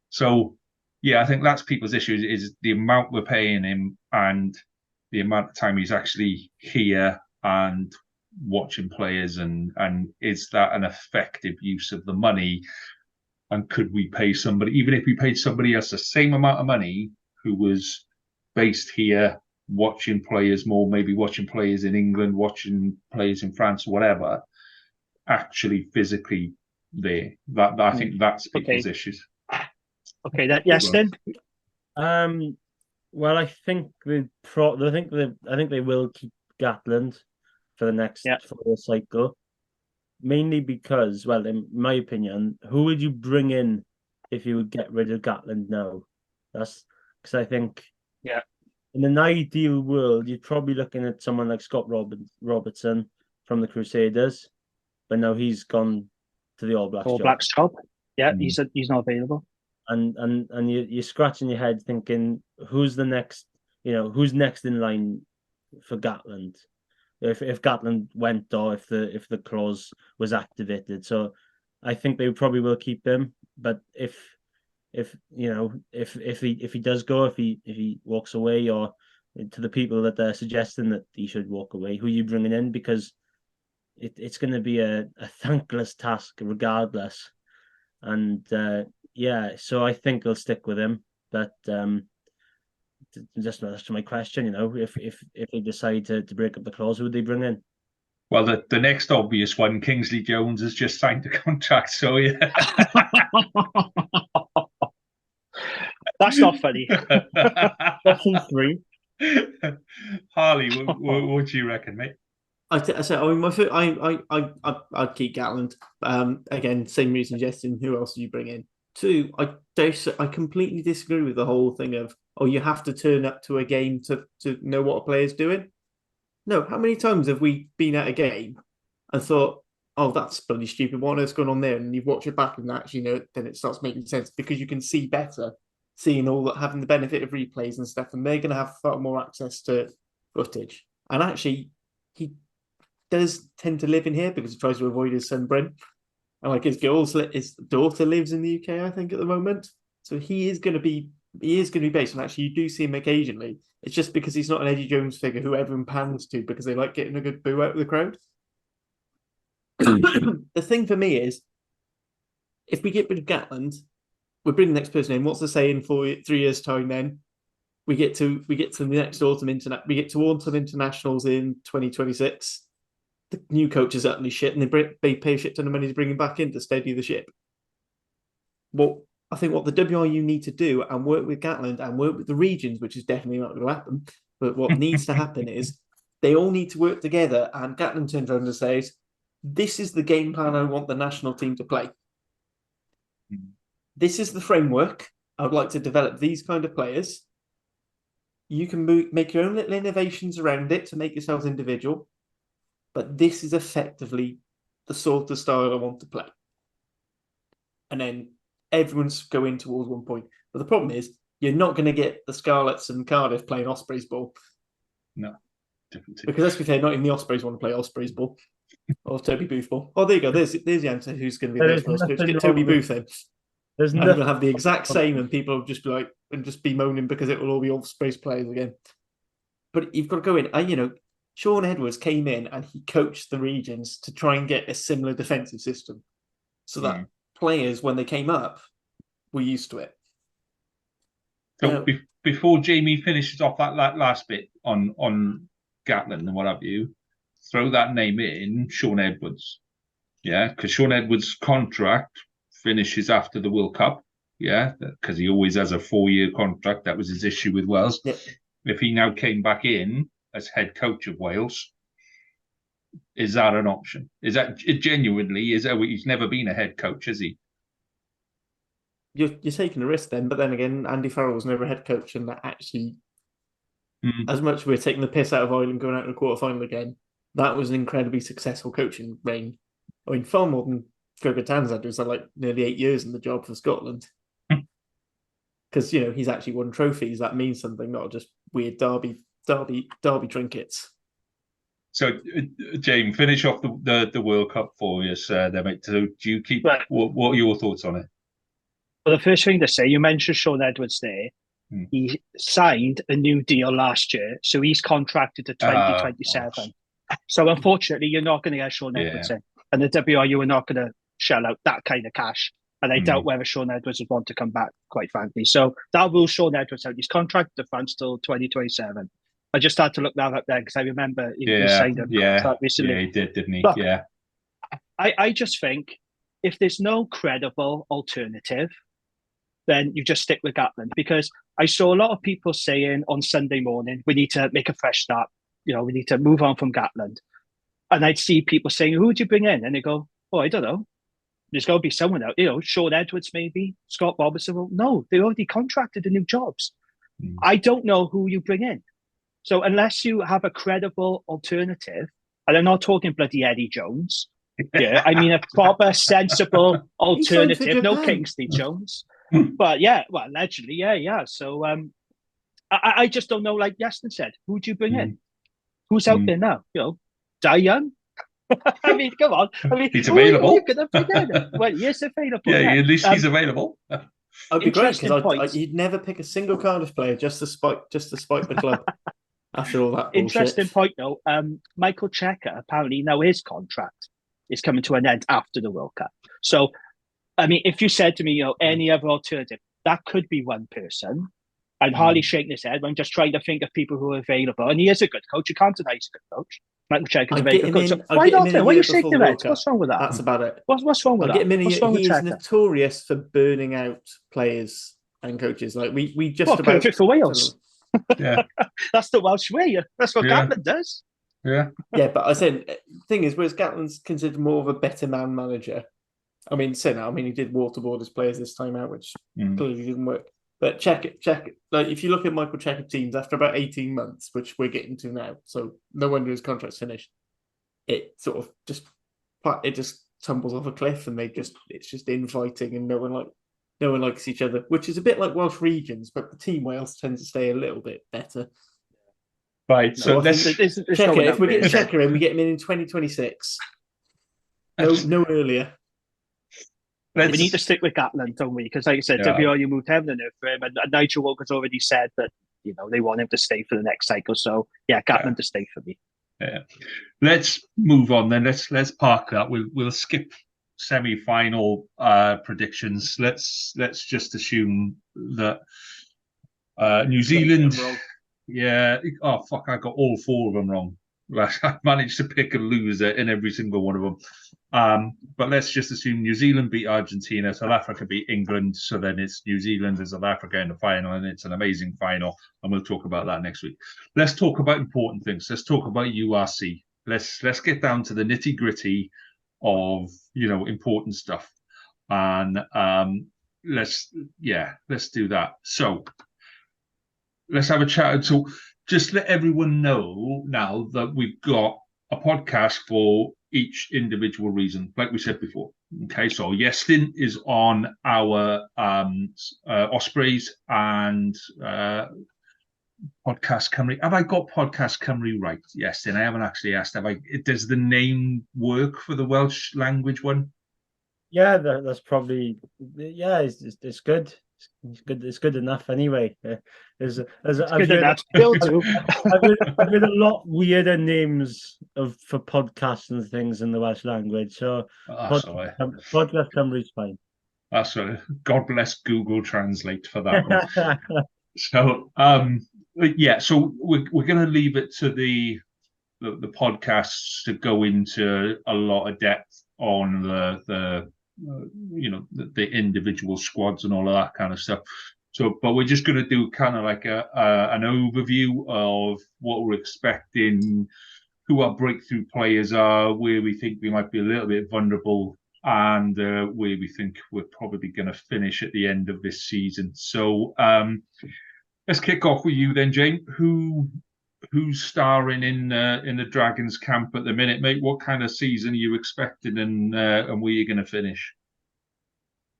So, yeah, I think that's people's issue, is the amount we're paying him and the amount of time he's actually here and watching players, and is that an effective use of the money? And could we pay somebody, even if we paid somebody else the same amount of money who was based here, watching players more, maybe watching players in England, watching players in France, whatever, actually physically there? That I think that's people's issues. Okay, Iestyn? Well, I think I think they will keep Gatland for the next 4 cycle. Mainly because, well, in my opinion, who would you bring in if you would get rid of Gatland now? That's because I think, in an ideal world, you'd probably looking at someone like Scott Robertson from the Crusaders, but now he's gone to the All Blacks. All Blacks job. Yeah, he's not available. And you're scratching your head thinking, who's the next? Who's next in line for Gatland? If Gatland went, or if the clause was activated. So I think they probably will keep him. But if he does go, if he walks away, or to the people that they're suggesting that he should walk away, who are you bringing in? Because it's going to be a thankless task regardless. And so I think they'll stick with him. But just to my question, if they decide to break up the clause, who would they bring in? Well, the next obvious one, Kingsley Jones, has just signed a contract, so yeah. That's not funny. Option 3. Harley, what do you reckon, mate? I'd keep Gatland. Again, same reason, Iestyn. Who else do you bring in? Two, I completely disagree with the whole thing of, you have to turn up to a game to know what a player's doing. No, how many times have we been at a game and thought, oh, that's bloody stupid, what on earth's going on there? And you've watched it back and actually, then it starts making sense because you can see better, seeing all that, having the benefit of replays and stuff, and they're going to have far more access to footage. And actually, he does tend to live in here because he tries to avoid his son Brent. And like his daughter lives in the UK, I think, at the moment. So he is going to be based. And actually, you do see him occasionally. It's just because he's not an Eddie Jones figure who everyone pans to because they like getting a good boo out of the crowd. The thing for me is, if we get rid of Gatland, we bring the next person in. What's the saying for 3 years' time? Then we get to the next autumn we get to autumn internationals in 2026. The new coach is utterly shit, and they pay a shit ton of money to bring him back in to steady the ship. Well, I think what the WRU need to do and work with Gatland and work with the regions, which is definitely not going to happen, but what needs to happen is they all need to work together, and Gatland turns around and says, this is the game plan I want the national team to play. This is the framework. I would like to develop these kind of players. You can make your own little innovations around it to make yourselves individual, but this is effectively the sort of style I want to play. And then everyone's going towards one point. But the problem is, you're not going to get the Scarlets and Cardiff playing Ospreys ball. No. Definitely. Because let's be fair, not even the Ospreys want to play Ospreys ball. Or Toby Booth ball. Oh, there you go. There's the answer. Who's going to be the first coach? Get Toby Booth in. There's and we'll have the exact same, and people will just be like, and just be moaning because it will all be Ospreys players again. But you've got to go in. Sean Edwards came in and he coached the regions to try and get a similar defensive system, so that players, when they came up, were used to it. So before Jamie finishes off that last bit on Gatland and what have you, throw that name in, Sean Edwards. Yeah, because Sean Edwards' contract finishes after the World Cup. Yeah, because he always has a 4-year contract. That was his issue with Wales. Yep. If he now came back in as head coach of Wales, is that an option? Is that genuinely? He's never been a head coach, has he? You're taking a risk then, but then again, Andy Farrell was never a head coach, and that actually, as much as we're taking the piss out of Ireland going out in the quarterfinal again, that was an incredibly successful coaching reign. I mean, far more than Gregor Tanzad, who's had like nearly 8 years in the job for Scotland. Because he's actually won trophies. That means something, not just weird derby trinkets. So, James, finish off the World Cup for us, there, mate. So, do you keep? What are your thoughts on it? Well, the first thing to say, you mentioned Sean Edwards there. He signed a new deal last year, so he's contracted to 2027. So, unfortunately, you're not going to get Sean Edwards in, and the WRU are not going to shell out that kind of cash. And I doubt whether Sean Edwards would want to come back, quite frankly. So that rules Sean Edwards out. He's contracted to France till 2027. I just had to look that up there because I remember he signed a contract recently. Yeah, he did, didn't he? But yeah. I just think if there's no credible alternative, then you just stick with Gatland. Because I saw a lot of people saying on Sunday morning, we need to make a fresh start. We need to move on from Gatland. And I'd see people saying, who would you bring in? And they go, oh, I don't know. There's got to be someone out, Sean Edwards maybe, Scott Robertson. Well, no, they already contracted the new jobs. I don't know who you bring in. So unless you have a credible alternative, and I'm not talking bloody Eddie Jones, I mean a proper, sensible alternative, no Kingsley Jones. But allegedly, So I just don't know, like Iestyn said, who do you bring in? Who's out there now? Dai Young? I mean, come on. I mean, he's available. Well, he is available. At least he's available. I'd be great because you'd never pick a single Cardiff player just to spite the club after all that bullshit. Interesting point, though. Michael Checker, apparently now his contract is coming to an end after the World Cup. So, I mean, if you said to me, any other alternative, that could be one person. And Harley's shaking his head. I'm just trying to think of people who are available. And he is a good coach. You can't deny he's a good coach. Michael Checker's a very good coach. So why not? Why are you shaking your head? What's wrong with that? That's about it. What's wrong with that? He is notorious for burning out players and coaches. Like we just perfect for Wales. Yeah. That's the Welsh way. That's what Yeah. Gatlin does. Yeah. Yeah, but I said the thing is, whereas Gatlin's considered more of a better man manager. I mean, he did waterboard his players this time out, which clearly didn't work. But check. Like, if you look at Michael Cheika's teams after about 18 months, which we're getting to now, so no wonder his contract's finished. It sort of just tumbles off a cliff, and it's just infighting, and no one likes each other, which is a bit like Welsh regions, but the team Wales tends to stay a little bit better. Right, so let's check it. If we're getting Cheika in, we get him in 2026. No earlier. We need to stick with Gatlin, don't we? Because, like I said, WRU moved heaven and earth for him, and Nigel Walker's already said that they want him to stay for the next cycle. So yeah, Gatlin to stay for me. Yeah, let's move on then. Let's park that. We'll skip semi-final predictions. Let's just assume that New Zealand. Yeah. Oh fuck! I got all 4 of them wrong. I managed to pick a loser in every single one of them. But let's just assume New Zealand beat Argentina, South Africa beat England. So then it's New Zealand and South Africa in the final, and it's an amazing final. And we'll talk about that next week. Let's talk about important things. Let's talk about URC. Let's get down to the nitty gritty of important stuff, and let's do that. So let's have a chat. So just let everyone know now that we've got a podcast for each individual reason, like we said before. Okay, so Iestyn is on our Ospreys and Podcast Cymru. Have I got Podcast Cymru right? Iestyn, I haven't actually asked. Does the name work for the Welsh language one? Yeah, that's probably it's good. It's good enough anyway. I've heard a lot weirder names for podcasts and things in the Welsh language. So Podcast Cymru is fine. That's right. God bless Google Translate for that one. So so we're going to leave it to the podcasts to go into a lot of depth on the individual squads and all of that kind of stuff. So, but we're just going to do kind of like an overview of what we're expecting, who our breakthrough players are, where we think we might be a little bit vulnerable, and where we think we're probably going to finish at the end of this season. So let's kick off with you then, Jane. Who's starring in the Dragons camp at the minute, mate? What kind of season are you expecting, and where you're going to finish?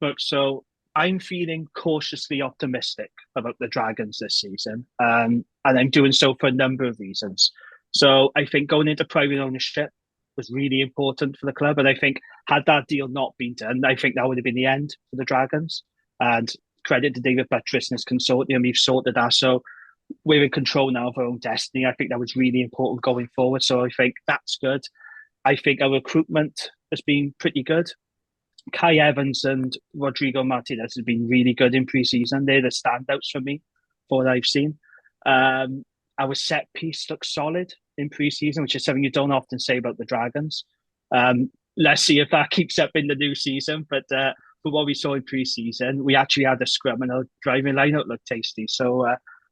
Look, so I'm feeling cautiously optimistic about the Dragons this season, and I'm doing so for a number of reasons. So I think going into private ownership was really important for the club, and I think had that deal not been done, I think that would have been the end for the Dragons. And credit to David Buttress and his consortium, we've sorted that. So we're in control now of our own destiny. I think that was really important going forward. So I think that's good. I think our recruitment has been pretty good. Kai Evans and Rodrigo Martinez has been really good in pre-season. They're the standouts for me, for what I've seen. Our set piece looks solid in pre-season, which is something you don't often say about the Dragons. Let's see if that keeps up in the new season. But for what we saw in pre-season, we actually had a scrum and our driving lineup looked tasty. So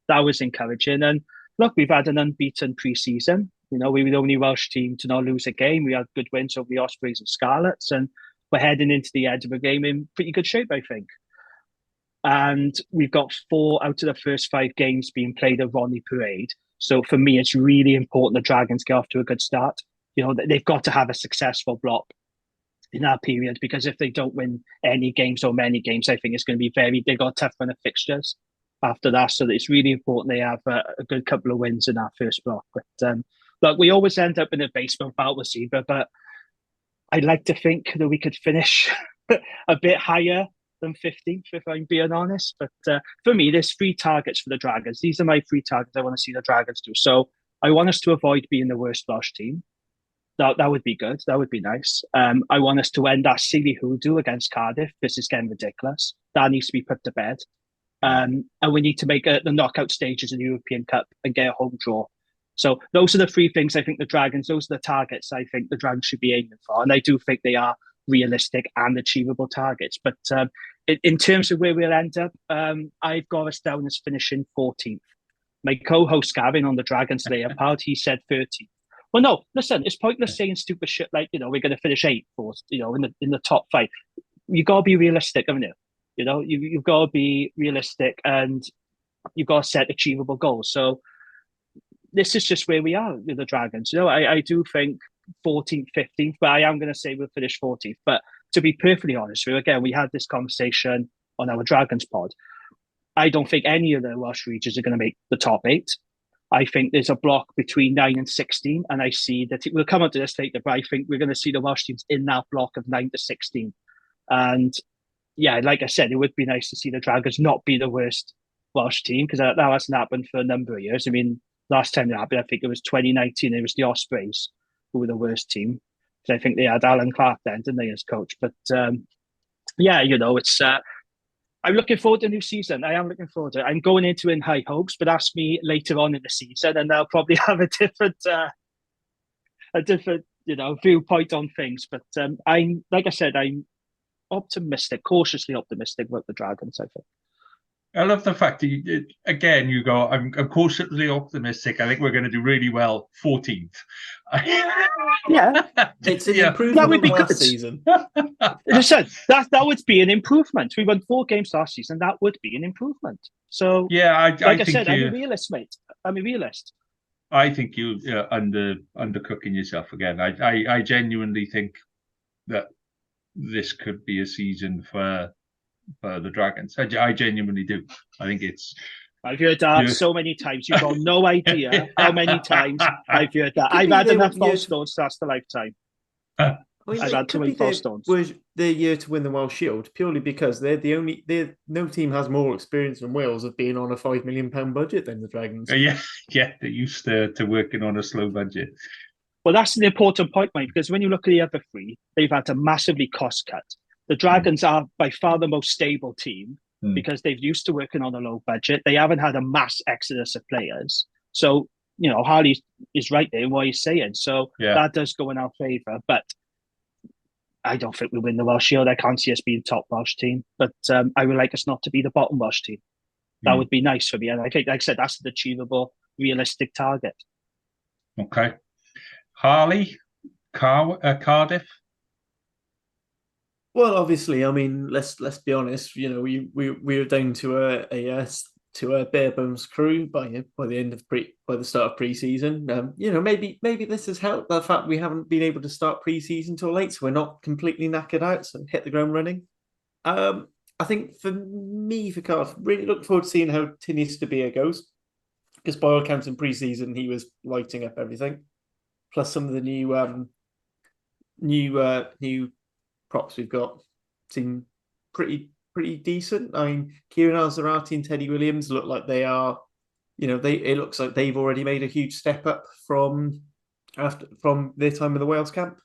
that was encouraging. And look, we've had an unbeaten pre-season. We were the only Welsh team to not lose a game. We had good wins over the Ospreys and Scarlets, and we're heading into the end of a game in pretty good shape, I think. And we've got 4 out of the first 5 games being played at Ronnie Parade. So for me, it's really important the Dragons get off to a good start. They've got to have a successful block in that period, because if they don't win any games or many games, I think it's going to be they've got a tough run of fixtures after that. So it's really important they have a good couple of wins in that first block. But look, we always end up in a basement battle with Zebra, but I'd like to think that we could finish a bit higher than 15th, if I'm being honest. But for me, there's 3 targets for the Dragons. These are my 3 targets I want to see the Dragons do. So I want us to avoid being the worst Welsh team. That would be good. That would be nice. I want us to end that silly hoodoo against Cardiff. This is getting ridiculous. That needs to be put to bed. And we need to make the knockout stages of the European Cup and get a home draw. So those are the 3 things I think those are the targets I think the Dragons should be aiming for. And I do think they are realistic and achievable targets. But in terms of where we'll end up, I've got us down as finishing 14th. My co-host Gavin on the Dragons Layer pod, he said 30. Well, no, listen, it's pointless saying stupid shit like, we're going to finish 8th or, in the top 5. You got to be realistic, haven't you? You've got to be realistic and you've got to set achievable goals. So this is just where we are with the Dragons. I do think 14th, 15th, but I am going to say we'll finish 14th. But to be perfectly honest with you, again, we had this conversation on our Dragons pod. I don't think any of the Welsh regions are going to make the top 8. I think there's a block between 9 and 16, and I see that we'll come on to this later, but I think we're going to see the Welsh teams in that block of 9 to 16. And yeah, like I said, it would be nice to see the Dragons not be the worst Welsh team, because that hasn't happened for a number of years. I mean, last time it happened, I think it was 2019, it was the Ospreys who were the worst team. Because I think they had Alan Clark then, didn't they, as coach? But yeah, it's... I'm looking forward to the new season. I am looking forward to it. I'm going into it in high hopes, but ask me later on in the season, and I'll probably have a different viewpoint on things. But I'm, like I said, I'm optimistic, cautiously optimistic about the Dragons, I think. I love the fact that you go, I'm cautiously optimistic. I think we're going to do really well 14th. Yeah. It's an improvement that would be last good. season. Listen, that would be an improvement. We won 4 games last season. That would be an improvement. So, yeah, I said, I'm a realist, mate. I'm a realist. I think you're undercooking yourself again. I genuinely think that this could be a season for the Dragons. I genuinely do. I think it's... I've heard that so many times. You've got no idea how many times I've heard that. I've had enough false stones to last a lifetime. I've had too many false stones. Was the year to win the Welsh Shield purely because no team has more experience than Wales of being on a £5 million budget than the Dragons. Yeah, they're used to working on a slow budget. Well, that's an important point, mate, because when you look at the other 3, they've had to massively cost cut. The Dragons are by far the most stable team because they've used to working on a low budget. They haven't had a mass exodus of players. So, Harley is right there in what he's saying. So that does go in our favour. But I don't think we win the Welsh Shield. I can't see us being top Welsh team. But I would like us not to be the bottom Welsh team. That would be nice for me. And I think, like I said, that's an achievable, realistic target. Okay. Harley, Cardiff. Well, obviously, I mean, let's be honest. We were down to a bare bones crew by the start of pre-season. Maybe this has helped the fact we haven't been able to start pre-season till late, so we're not completely knackered out, so hit the ground running. I think for Cardiff, really look forward to seeing how Tinius De Beer goes, because by all accounts in pre-season he was lighting up everything. Plus some of the new props we've got seem pretty decent. I mean, Kieran Alzarati and Teddy Williams look like they are, it looks like they've already made a huge step up from their time in the Wales camp,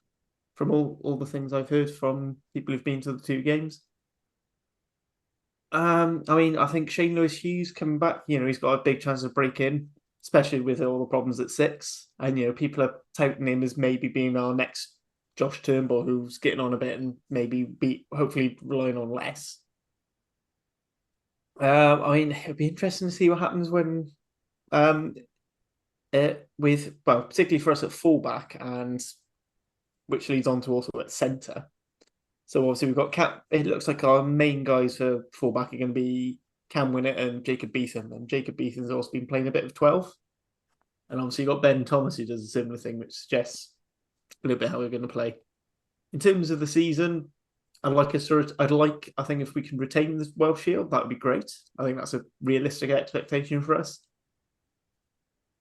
from all the things I've heard from people who've been to the 2 games. I mean, I think Shane Lewis-Hughes coming back, he's got a big chance of break in, especially with all the problems at 6. And, people are touting him as maybe being our next Josh Turnbull, who's getting on a bit and maybe hopefully relying on less. I mean, it'd be interesting to see what happens when, particularly for us at fullback, and which leads on to also at centre. So obviously we've got it looks like our main guys for fullback are going to be Cam Winnett and Jacob Beetham, and Jacob Beetham's also been playing a bit of 12. And obviously you've got Ben Thomas, who does a similar thing, which suggests a little bit how we're going to play. In terms of the season, I think if we can retain the Welsh Shield, that would be great. I think that's a realistic expectation for us.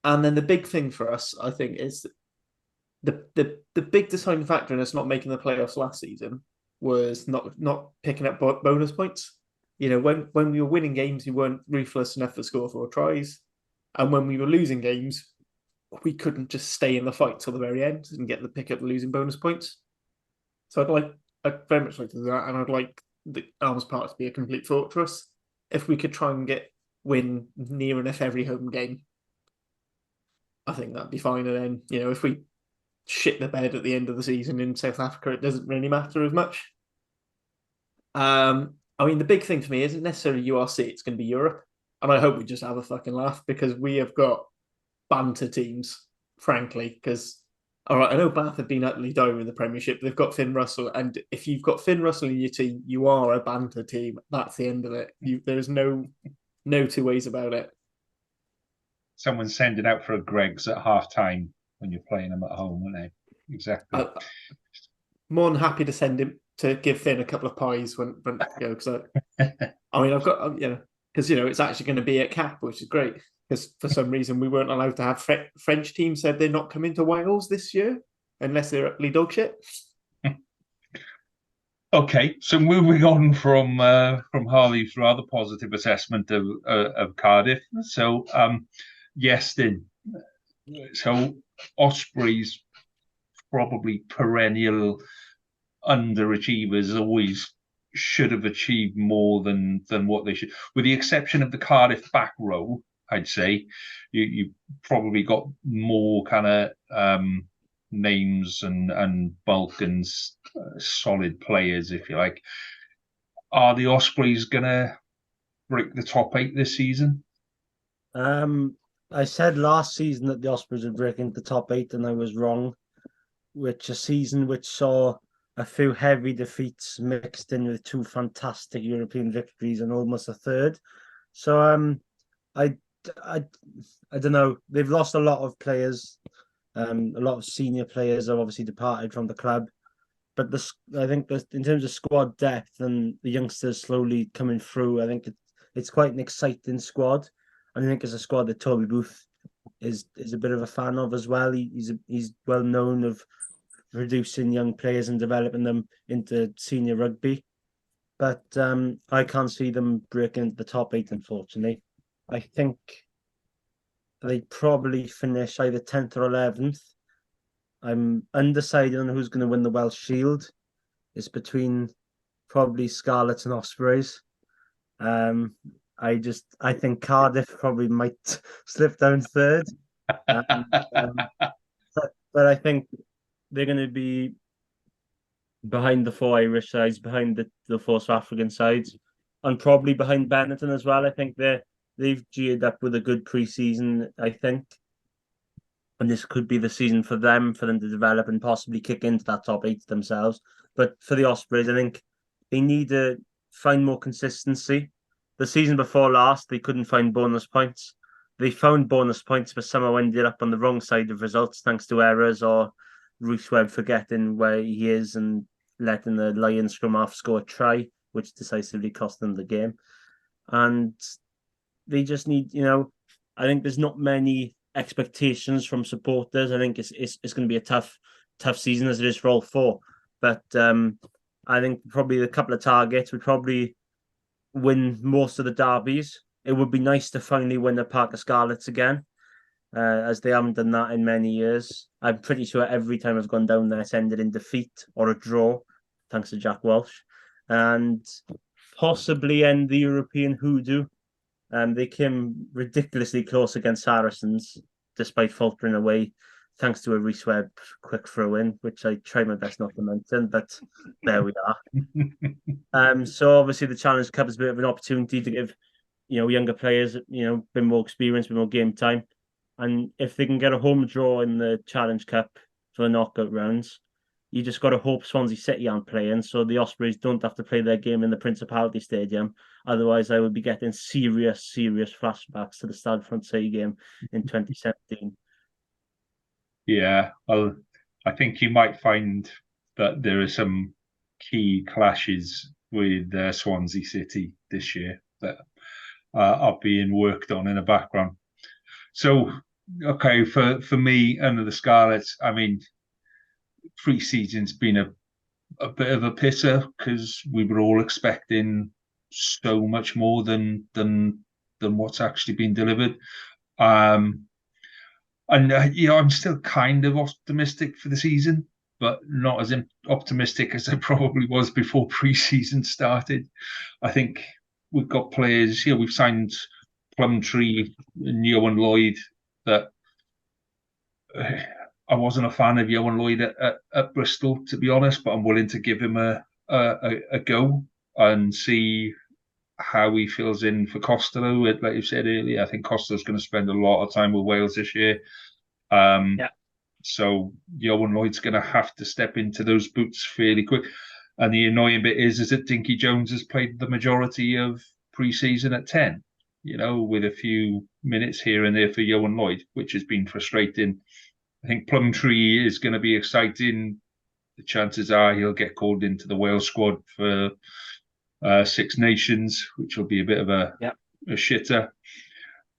And then the big thing for us, I think, is the big deciding factor in us not making the playoffs last season was not picking up bonus points. When we were winning games, we weren't ruthless enough to score 4 tries. And when we were losing games, we couldn't just stay in the fight till the very end and get the pick up the losing bonus points. So I'd very much like to do that, and I'd like the Arms Park to be a complete fortress. If we could try and win near enough every home game, I think that'd be fine. And then, if we shit the bed at the end of the season in South Africa, it doesn't really matter as much. I mean, the big thing for me isn't necessarily URC, it's going to be Europe. and I hope we just have a fucking laugh because we have got banter teams, frankly. Because all right, I know Bath have been utterly dire in the Premiership. They've got Finn Russell, and if you've got Finn Russell in your team, you are a banter team. That's the end of it. There's no two ways about it. Someone's sending out for a Greg's at half time when you're playing them at home, aren't they? Exactly. More than happy to send him to give Finn a couple of pies when because I mean I've got because it's actually going to be at Cap, which is great because for some reason we weren't allowed to have French teams said they're not coming to Wales this year unless they're utterly dog shit. Okay, so moving on from Harley's rather positive assessment of Cardiff. So Iestyn. So Ospreys, probably perennial underachievers, always should have achieved more than what they should. With the exception of the Cardiff back row, I'd say you probably got more kind of names and bulk and solid players, if you like. Are the Ospreys gonna break the top 8 this season? I said last season that the Ospreys would break into the top 8, and I was wrong. Which a season which saw a few heavy defeats mixed in with 2 fantastic European victories and almost a third. So I don't know. They've lost a lot of players. A lot of senior players have obviously departed from the club. But I think in terms of squad depth and the youngsters slowly coming through, I think it's quite an exciting squad. And I think it's a squad that Toby Booth is a bit of a fan of as well. He's well known of producing young players and developing them into senior rugby. But I can't see them breaking into the top 8, unfortunately. I think they probably finish either 10th or 11th. I'm undecided on who's going to win the Welsh Shield. It's between probably Scarlets and Ospreys. I think Cardiff probably might slip down third. But I think they're going to be behind the 4 Irish sides, behind the 4 South African sides, and probably behind Benetton as well. I think they've geared up with a good pre-season, I think. And this could be the season for them to develop and possibly kick into that top 8 themselves. But for the Ospreys, I think they need to find more consistency. The season before last, they couldn't find bonus points. They found bonus points, but somehow ended up on the wrong side of results thanks to errors or Rhys Webb forgetting where he is and letting the Lions scrum half score a try, which decisively cost them the game. And they just need, I think there's not many expectations from supporters. I think it's going to be a tough season as it is for all 4. But I think probably a couple of targets would probably win most of the derbies. It would be nice to finally win the Park of Scarlets again, as they haven't done that in many years. I'm pretty sure every time I've gone down there, it's ended in defeat or a draw, thanks to Jack Welsh, and possibly end the European hoodoo. They came ridiculously close against Saracens, despite faltering away, thanks to a Rhys Webb quick throw-in, which I try my best not to mention, but there we are. So obviously the Challenge Cup is a bit of an opportunity to give, younger players, a bit more experience, a bit more game time. And if they can get a home draw in the Challenge Cup for the knockout rounds, you just got to hope Swansea City aren't playing, so the Ospreys don't have to play their game in the Principality Stadium. Otherwise, I would be getting serious flashbacks to the Stade Francais game in 2017. Yeah, well, I think you might find that there are some key clashes with Swansea City this year that are being worked on in the background. So, okay, for me under the Scarlets, I mean, pre-season's been a bit of a pisser because we were all expecting so much more than what's actually been delivered. And I'm still kind of optimistic for the season, but not as optimistic as I probably was before pre-season started. I think we've got players here. We've signed Plumtree and Ioan Lloyd that I wasn't a fan of Ioan Lloyd at Bristol, to be honest, but I'm willing to give him a go and see how he fills in for Costello. Like you said earlier, I think Costello's going to spend a lot of time with Wales this year. So Ioan Lloyd's going to have to step into those boots fairly quick. And the annoying bit is that Dinky Jones has played the majority of pre-season at 10, with a few minutes here and there for Ioan Lloyd, which has been frustrating. I think Plumtree is going to be exciting. The chances are he'll get called into the Wales squad for Six Nations, which will be a bit of a shitter.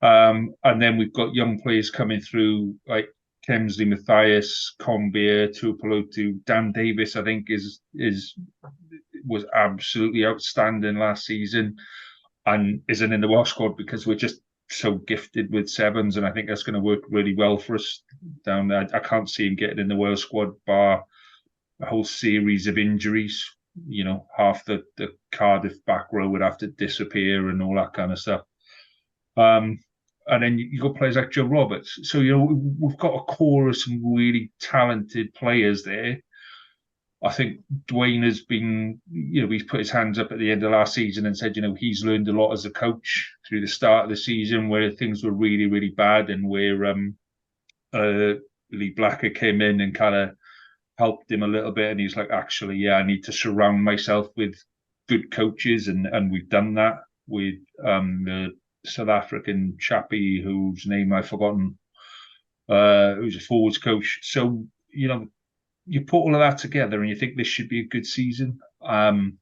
And then we've got young players coming through like Kemsley Mathias, Combier, Tuipulotu, Dan Davis. I think was absolutely outstanding last season, and isn't in the Welsh squad because we're just so gifted with sevens, and I think that's going to work really well for us down there. I can't see him getting in the Welsh squad bar a whole series of injuries. Half the Cardiff back row would have to disappear and all that kind of stuff. And then you've got players like Joe Roberts. So, we've got a core of some really talented players there. I think Dwayne has been, he's put his hands up at the end of last season and said, he's learned a lot as a coach through the start of the season where things were really, really bad, and where Lee Blacker came in and kind of helped him a little bit. And he's like, actually, I need to surround myself with good coaches. And we've done that with the South African chappie whose name I've forgotten, who's a forwards coach. So, you put all of that together and you think this should be a good season. Am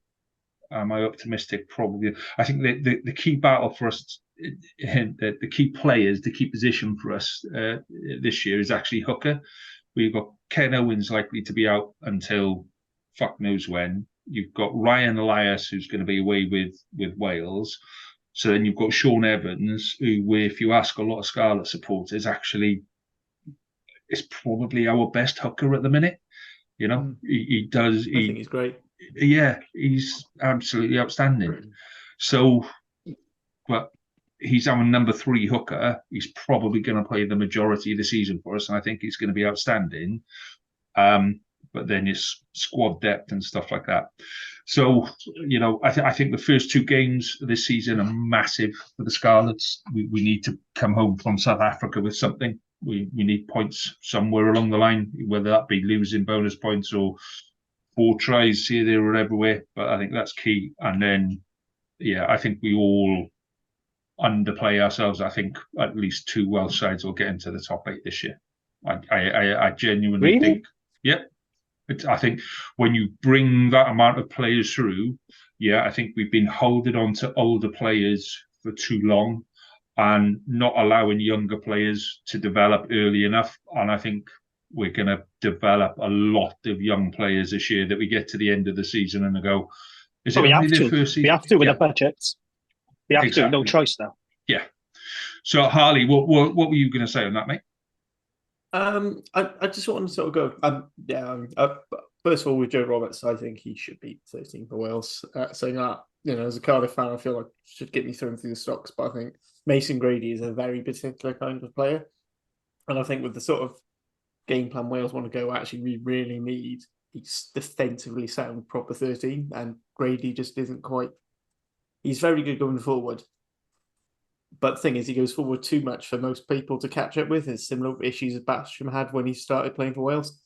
I optimistic? Probably. I think the key battle for us, the key players, the key position for us this year is actually hooker. We've got Ken Owens likely to be out until fuck knows when. You've got Ryan Elias, who's going to be away with Wales. So then you've got Sean Evans, who, if you ask a lot of Scarlet supporters, actually is probably our best hooker at the minute. He does. I think he's great. Yeah, he's absolutely outstanding. So, but he's our number 3 hooker. He's probably going to play the majority of the season for us, and I think he's going to be outstanding. But then his squad depth and stuff like that. So, I think the first 2 games of this season are massive for the Scarlets. We need to come home from South Africa with something. We need points somewhere along the line, whether that be losing bonus points or 4 tries here, there, or everywhere. But I think that's key. And then, I think we all underplay ourselves. I think at least 2 Welsh sides will get into the top 8 this year. I genuinely think. Yep. I think when you bring that amount of players through, I think we've been holding on to older players for too long and not allowing younger players to develop early enough. And I think we're going to develop a lot of young players this year that we get to the end of the season and they go, is it only their first season? We have to with the budgets. We have to, no choice now. Yeah. So, Harley, what were you going to say on that, mate? I just wanted to sort of go. First of all, with Joe Roberts, I think he should be 13 for Wales. Saying that, as a Cardiff fan, I feel like should get me thrown through the stocks. But I think Mason Grady is a very particular kind of player, and I think with the sort of game plan Wales want to go, actually, we really need a defensively sound proper 13, and Grady just isn't quite. He's very good going forward. But the thing is, he goes forward too much for most people to catch up with. It's similar issues as Basham had when he started playing for Wales.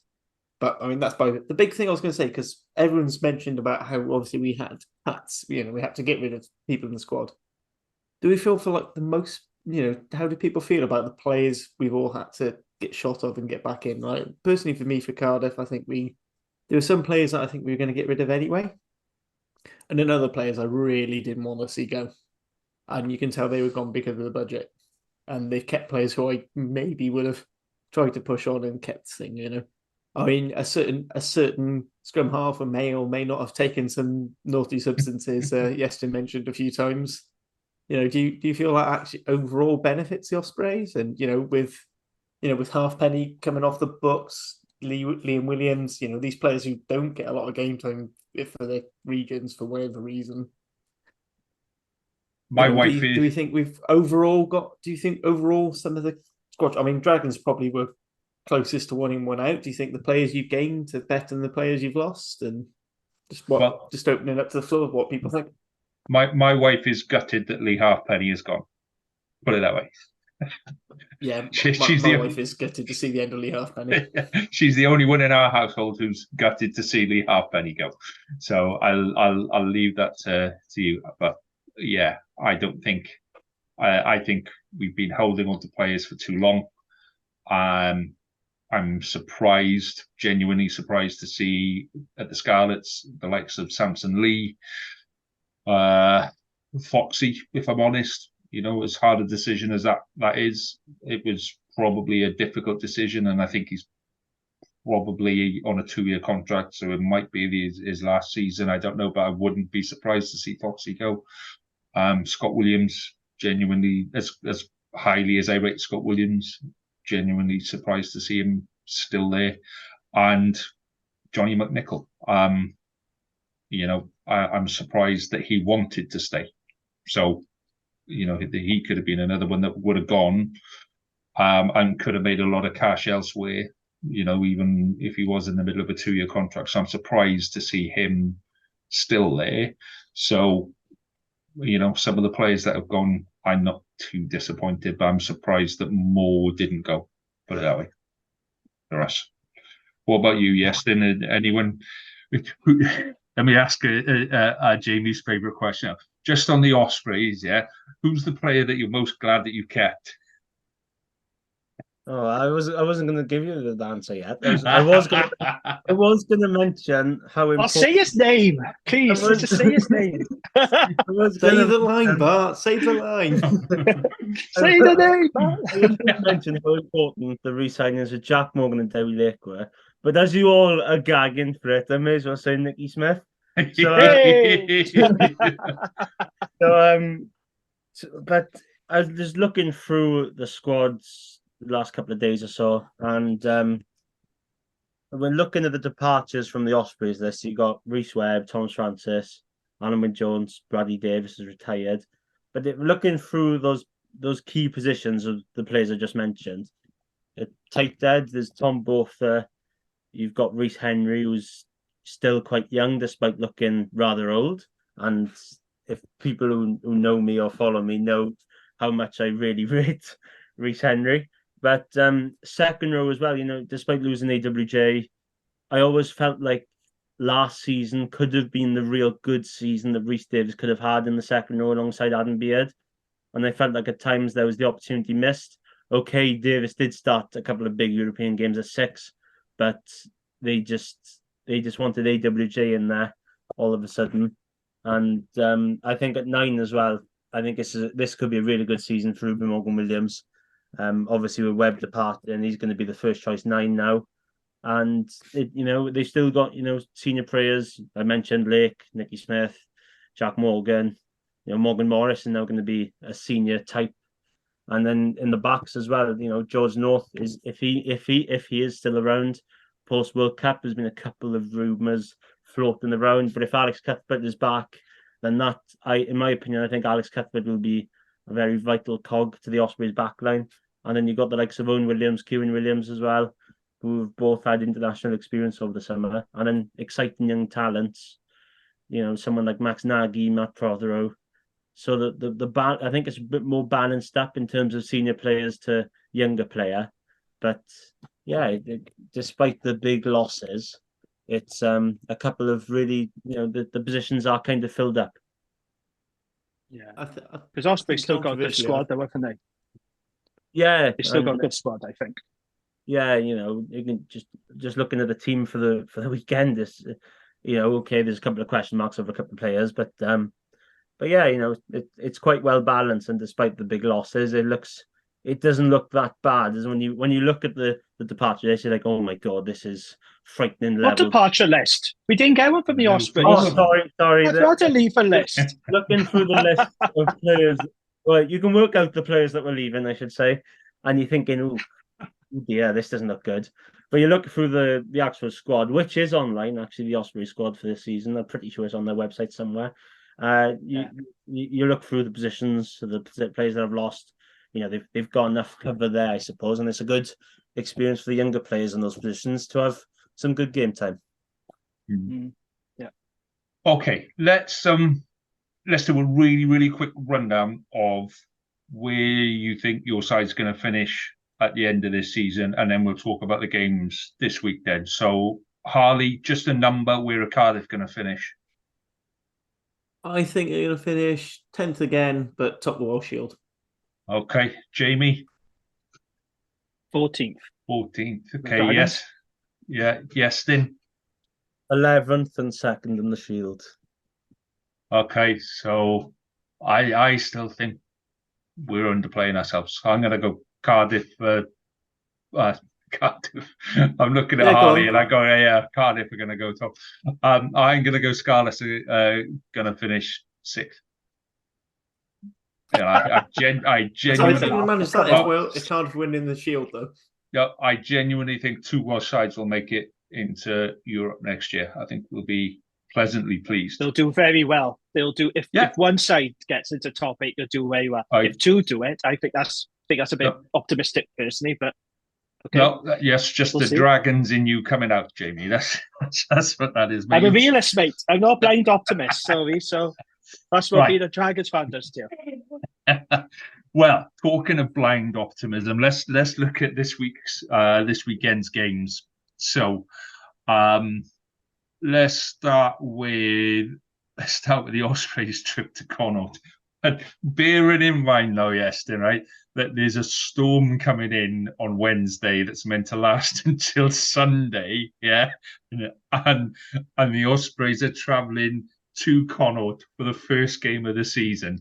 But, I mean, that's probably the big thing I was going to say, because everyone's mentioned about how, obviously, we had cuts. We had to get rid of people in the squad. Do we feel for, like, the most, how do people feel about the players we've all had to get shot of and get back in, right? Personally, for me, for Cardiff, I think there were some players that I think we were going to get rid of anyway. And then other players I really didn't want to see go. And you can tell they were gone because of the budget. And they've kept players who I maybe would have tried to push on and kept thing, I mean, a certain scrum half may or may not have taken some naughty substances. Iestyn mentioned a few times. Do you feel that actually overall benefits the Ospreys? And with Halfpenny coming off the books, Liam Williams, these players who don't get a lot of game time for their regions for whatever reason. Do you think overall some of the squad? I mean, Dragons probably were closest to 1 in, 1 out. Do you think the players you've gained are better than the players you've lost? And just opening up to the floor of what people think. My wife is gutted that Lee Halfpenny is gone. Put it that way. Yeah, she's my wife is gutted to see the end of Lee Halfpenny. She's the only one in our household who's gutted to see Lee Halfpenny go. So I'll leave that to you. But yeah, I don't think. I think we've been holding on to players for too long. I'm surprised, genuinely surprised to see at the Scarlets the likes of Samson Lee, Foxy, if I'm honest. As hard a decision as that is, it was probably a difficult decision, and I think he's probably on a 2-year contract, so it might be his last season. I don't know, but I wouldn't be surprised to see Foxy go. Scott Williams, genuinely, as highly as I rate Scott Williams, genuinely surprised to see him still there. And Johnny McNichol, I'm surprised that he wanted to stay. So, he could have been another one that would have gone and could have made a lot of cash elsewhere, even if he was in the middle of a 2-year contract. So I'm surprised to see him still there. So, some of the players that have gone, I'm not too disappointed, but I'm surprised that more didn't go. Put it that way. For us. What about you, Iestyn? Anyone? Let me ask Jamie's favourite question. Just on the Ospreys, yeah. Who's the player that you're most glad that you kept? Oh, I wasn't going to give you the answer yet. I was going to mention how important. I'll say his name, please. Let's just say his name. Say the line, Bart. Say the line. Say the name. I was going to mention how important the re-signings of Jack Morgan and Dewi Lake were, but as you all are gagging for it, I may as well say Nicky Smith. But I was just looking through the squads the last couple of days or so, and when looking at the departures from the Ospreys list, you got Rhys Webb, Thomas Francis, Alan Wynne-Jones, Bradley Davis is retired. But looking through those key positions of the players I just mentioned, at tight end, there's Tom Botha. You've got Rhys Henry, who's still quite young despite looking rather old. And if people who know me or follow me know how much I really rate Rhys Henry. But second row as well, despite losing AWJ, I always felt like last season could have been the real good season that Rhys Davis could have had in the second row alongside Adam Beard. And I felt like at times there was the opportunity missed. Okay, Davis did start a couple of big European games at 6, but they just wanted AWJ in there all of a sudden. And I think at 9 as well, I think this could be a really good season for Ruben Morgan-Williams. Obviously with Webb departed, and he's going to be the first choice 9 now. And they've still got senior players. I mentioned Lake, Nicky Smith, Jack Morgan. Morgan Morris is now going to be a senior type. And then in the backs as well, George North is if he is still around post World Cup. There's been a couple of rumours floating around, but if Alex Cuthbert is back, then in my opinion, I think Alex Cuthbert will be a very vital cog to the Ospreys backline. And then you've got the likes of Owen Williams, Kieran Williams as well, who've both had international experience over the summer, and then exciting young talents. Someone like Max Nagy, Matt Prothero. So I think it's a bit more balanced up in terms of senior players to younger player. But yeah, despite the big losses, it's a couple of really, the positions are kind of filled up. Yeah, because Ospreys still got a good squad, though, haven't they? Yeah, they still got a good squad, I think. Yeah, you can just looking at the team for the weekend. Okay, there's a couple of question marks over a couple of players, but yeah, it's quite well balanced, and despite the big losses, it doesn't look that bad. As when you look at the departure list, you're like, oh my god, this is frightening level. What departure list? We didn't get one from the Ospreys. Oh, sorry. I'd rather leave a list. Looking through the list of players, well, you can work out the players that were leaving, I should say, and you're thinking, oh dear, this doesn't look good. But you look through the actual squad, which is online, actually, the Osprey squad for this season. I'm pretty sure it's on their website somewhere. You look through the positions, the players that have lost. They've got enough cover there, I suppose, and it's a good experience for the younger players in those positions to have some good game time. Yeah. Okay, let's let's do a really, really quick rundown of where you think your side's going to finish at the end of this season, and then we'll talk about the games this week then. So, Harley, just a number, where are Cardiff going to finish? I think they're going to finish 10th again, but top of the Welsh Shield. Okay, Jamie? 14th. 14th, okay, yes. Yeah, Iestyn? 11th and 2nd in the Shield. Okay, so I still think we're underplaying ourselves. I'm going to go Cardiff. Cardiff. I'm looking at Harley and I go, yeah, Cardiff are going to go top. I'm going to go Scarlett going to finish 6th. I genuinely going to manage that as well. It's hard for winning the Shield, though. Yeah, I genuinely think 2 Welsh sides will make it into Europe next year. I think we'll be pleasantly pleased. They'll do very well. They'll do if one side gets into top 8, they'll do very well. If 2 do it, I think that's a bit optimistic personally, but okay. No, yes, just we'll the see. Dragons in you coming out, Jamie. That's what that is. I'm a realist, mate. I'm not a blind optimist. Sorry, so that's what being a Dragons fan does to you. Well, talking of blind optimism, let's look at this weekend's games. So, let's start with the Ospreys trip to Connaught. And bearing in mind, though, Iestyn, right, that there's a storm coming in on Wednesday that's meant to last until Sunday, yeah, and the Ospreys are travelling to Connaught for the first game of the season.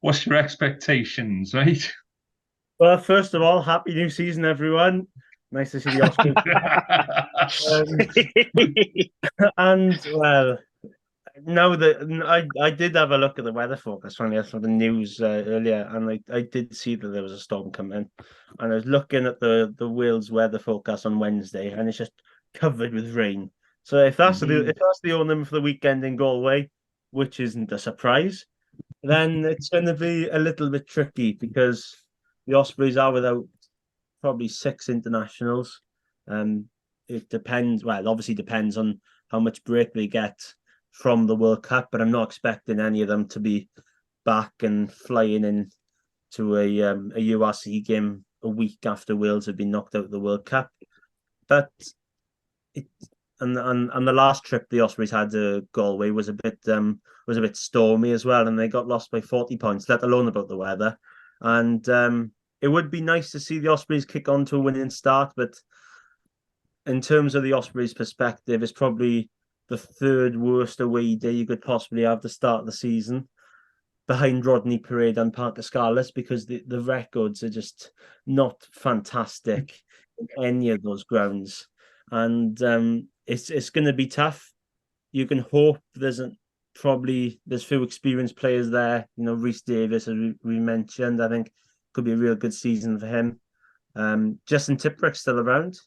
What's your expectations, right? Well, first of all, happy new season, everyone. Nice to see the Ospreys. And, well, no, I did have a look at the weather forecast when I saw the news earlier, and I did see that there was a storm coming. And I was looking at the Wales weather forecast on Wednesday, and it's just covered with rain. So if that's the omen for the weekend in Galway, which isn't a surprise, then it's going to be a little bit tricky because the Ospreys are without probably 6 internationals. It depends. Well, obviously depends on how much break they get from the World Cup, but I'm not expecting any of them to be back and flying in to a URC game a week after Wales have been knocked out of the World Cup. But and the last trip the Ospreys had to Galway was a bit stormy as well, and they got lost by 40 points, let alone about the weather. And it would be nice to see the Ospreys kick on to a winning start, but in terms of the Ospreys' perspective, it's probably the 3rd worst away day you could possibly have to start the season, behind Rodney Parade and Parc y Scarlets, because the records are just not fantastic in any of those grounds. And it's going to be tough. You can hope there's few experienced players there. You know, Rhys Davies, as we mentioned, I think could be a real good season for him. Justin Tipurick's still around.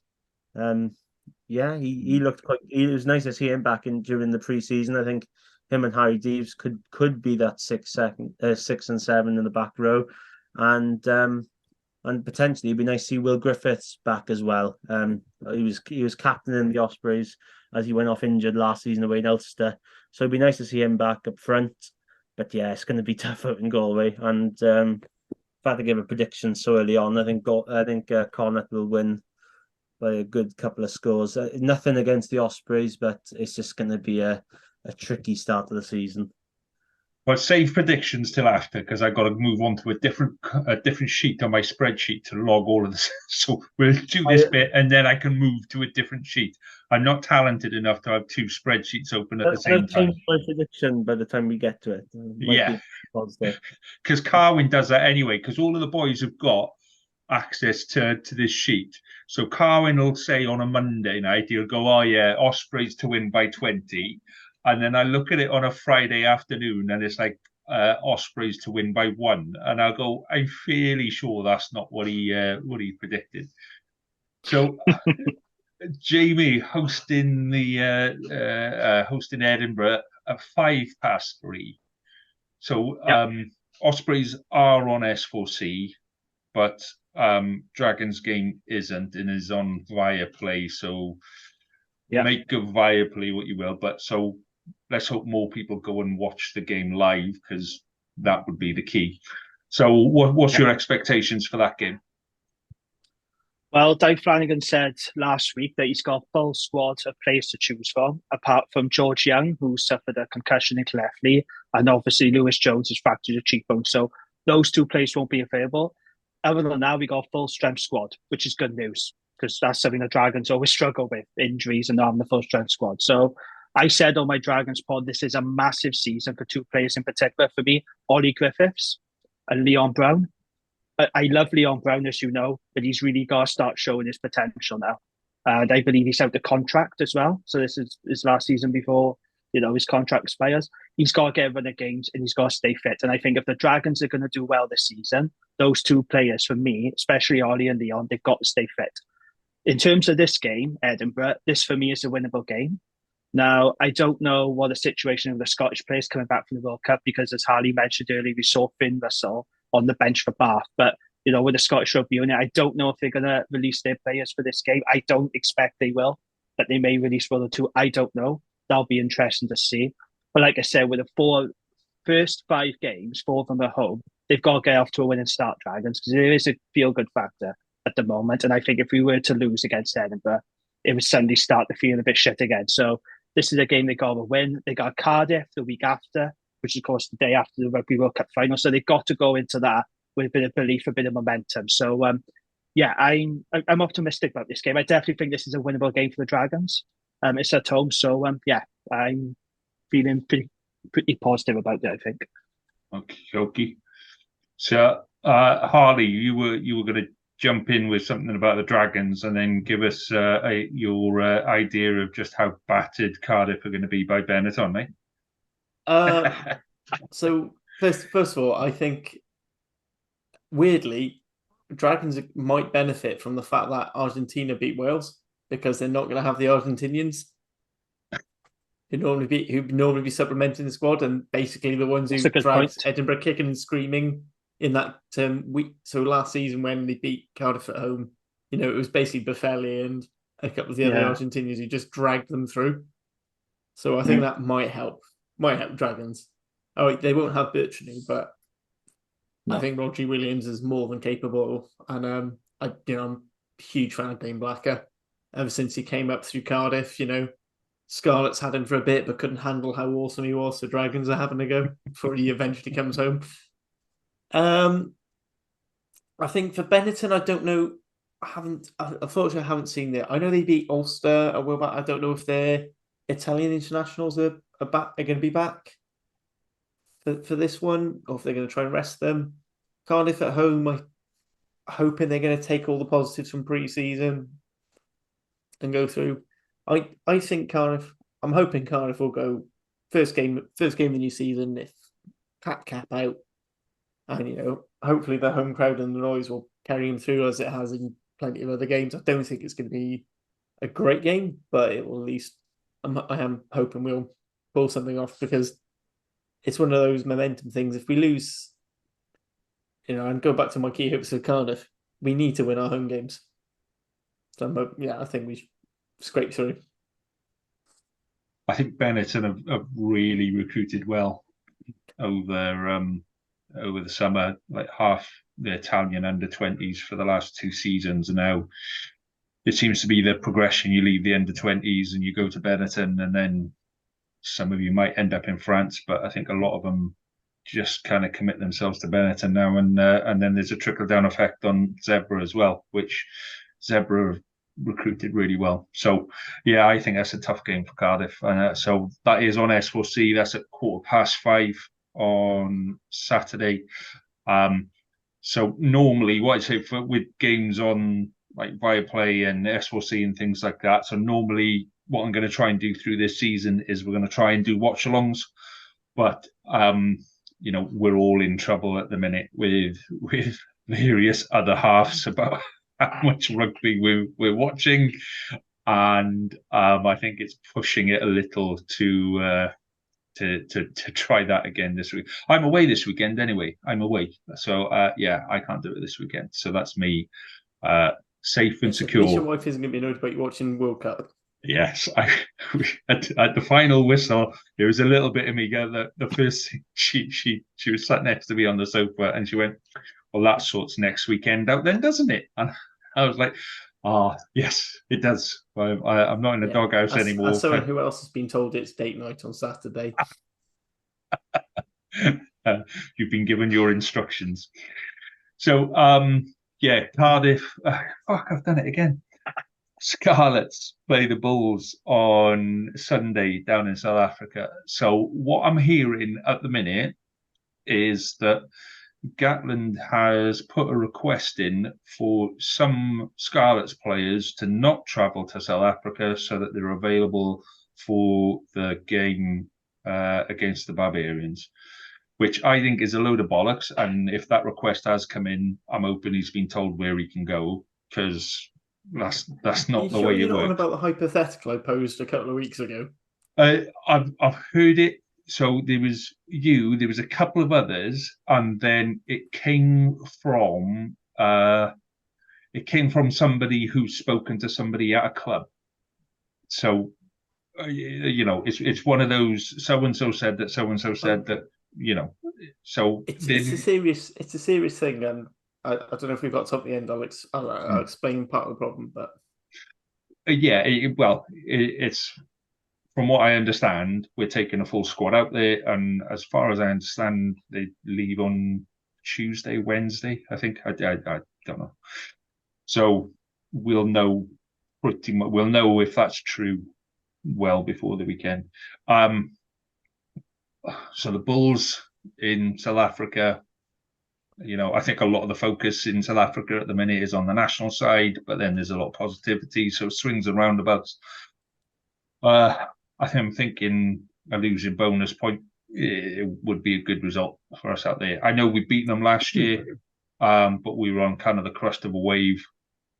Yeah, he looked quite. It was nice to see him back during the pre-season. I think him and Harry Deves could be that 6 and 7 in the back row, and potentially it'd be nice to see Will Griffiths back as well. He was captain in the Ospreys as he went off injured last season away in Ulster, so it'd be nice to see him back up front. But yeah, it's going to be tough out in Galway, and if I had to give a prediction so early on, I think Connaught will win by a good couple of scores. Nothing against the Ospreys, but it's just going to be a tricky start to the season. Well, save predictions till after, because I've got to move on to a different sheet on my spreadsheet to log all of this. So we'll do this bit, and then I can move to a different sheet. I'm not talented enough to have 2 spreadsheets open at the same time. Change my prediction by the time we get to it. Yeah, because Carwyn does that anyway, because all of the boys have got access to this sheet. So Carwyn will say on a Monday night, he'll go, oh yeah, Ospreys to win by 20. And then I look at it on a Friday afternoon and it's like Ospreys to win by 1. And I'll go, I'm fairly sure that's not what he predicted. So Jamie hosting Edinburgh at 3:05. So Ospreys are on S4C, but Dragons game isn't and is on Viaplay. So make of Viaplay what you will. But so let's hope more people go and watch the game live, because that would be the key. So what's your expectations for that game? Well, Dave Flanagan said last week that he's got a full squad of players to choose from, apart from George Young, who suffered a concussion in his left knee, and obviously Lewis Jones has fractured a cheekbone. So those two players won't be available. Other than that, we got a full strength squad, which is good news, because that's something the Dragons always struggle with, injuries and not having the full strength squad. So I said on my Dragons pod, this is a massive season for two players in particular for me, Ollie Griffiths and Leon Brown. I love Leon Brown, as you know, but he's really got to start showing his potential now. And I believe he's out of contract as well. So this is his last season before, his contract expires. He's got to get a run of games and he's got to stay fit. And I think if the Dragons are going to do well this season, those two players, for me, especially Ollie and Leon, they've got to stay fit. In terms of this game, Edinburgh, this for me is a winnable game. Now, I don't know what the situation of the Scottish players coming back from the World Cup, because as Harley mentioned earlier, we saw Finn Russell on the bench for Bath. But, with the Scottish Rugby unit, I don't know if they're going to release their players for this game. I don't expect they will, but they may release one or two. I don't know. That'll be interesting to see. But like I said, with the first 5 games, 4 of them at home, they've got to get off to a winning start, Dragons, because there is a feel-good factor at the moment. And I think if we were to lose against Edinburgh, it would suddenly start to feel a bit shit again. So this is a game they got to win. They got Cardiff the week after, which is, of course, the day after the Rugby World Cup final. So they've got to go into that with a bit of belief, a bit of momentum. So, I'm optimistic about this game. I definitely think this is a winnable game for the Dragons. It's at home. So, I'm feeling pretty positive about it, I think. Okay. So, Harley, you were going to jump in with something about the Dragons and then give us your idea of just how battered Cardiff are going to be by Benetton, mate. So first of all, I think weirdly, Dragons might benefit from the fact that Argentina beat Wales, because they're not going to have the Argentinians who normally be supplementing the squad, and basically the ones who dragged Edinburgh kicking and screaming in that week. So last season when they beat Cardiff at home, it was basically Buffelli and a couple of the other Argentinians who just dragged them through. So I think that might help Dragons. Oh, they won't have Bertrand, but I think Rodri Williams is more than capable, and I'm a huge fan of Dane Blacker. Ever since he came up through Cardiff, Scarlets had him for a bit, but couldn't handle how awesome he was. So Dragons are having to go before he eventually comes home. I think for Benetton, I don't know. Unfortunately, I haven't seen it. I know they beat Ulster a while back. I don't know if their Italian internationals are going to be back for this one, or if they're going to try and rest them. Cardiff at home, I'm hoping they're going to take all the positives from pre-season and go through. I think Cardiff. I'm hoping Cardiff will go first game of the new season. If cap out, and hopefully the home crowd and the noise will carry them through as it has in plenty of other games. I don't think it's going to be a great game, but it will at least. I am hoping we'll pull something off, because it's one of those momentum things. If we lose, and go back to my key hopes of Cardiff, we need to win our home games. So I think we scrape through. I think Benetton have really recruited well over the summer. Like half the Italian under-20s for the last 2 seasons, and now it seems to be the progression. You leave the under-20s and you go to Benetton, and then some of you might end up in France, but I think a lot of them just kind of commit themselves to Benetton now, and then there's a trickle-down effect on Zebra as well, which Zebra have recruited really well. So, I think that's a tough game for Cardiff. So that is on S4C. That's at 5:15 on Saturday. So normally, what I say with games on like Viaplay and S4C and things like that, so normally what I'm going to try and do through this season is we're going to try and do watch-alongs, but we're all in trouble at the minute with various other halves about how much rugby we're watching, and I think it's pushing it a little to try that again this week. I'm away this weekend anyway. So I can't do it this weekend. So that's me safe and secure. Your wife isn't going to be annoyed about you watching World Cup. Yes, at the final whistle, there was a little bit of me. The first thing she was sat next to me on the sofa, and she went, "Well, that sorts next weekend out, then, doesn't it?" And I was like, "Oh, yes, it does. I'm not in the doghouse anymore." As someone who else has been told it's date night on Saturday. You've been given your instructions. So, Cardiff. Fuck, I've done it again. Scarlets play the Bulls on Sunday down in South Africa. So what I'm hearing at the minute is that Gatland has put a request in for some Scarlets players to not travel to South Africa so that they're available for the game against the Barbarians, which I think is a load of bollocks. And if that request has come in, I'm hoping he's been told where he can go, because that's not the way it works. You're not on about the hypothetical I posed a couple of weeks ago? I've heard it. So there was a couple of others, and then it came from somebody who's spoken to somebody at a club. So it's one of those. So and so said that. So and so said that. So it's a serious thing, and I don't know if we've got to at the end. I'll explain part of the problem, but it's from what I understand, we're taking a full squad out there, and as far as I understand, they leave on Tuesday, Wednesday. I think I don't know. So we'll know pretty much. We'll know if that's true well before the weekend. So the Bulls in South Africa, I think a lot of the focus in South Africa at the minute is on the national side, but then there's a lot of positivity, so swings and roundabouts. I'm thinking a losing bonus point would be a good result for us out there. I know we beat them last year, but we were on kind of the crest of a wave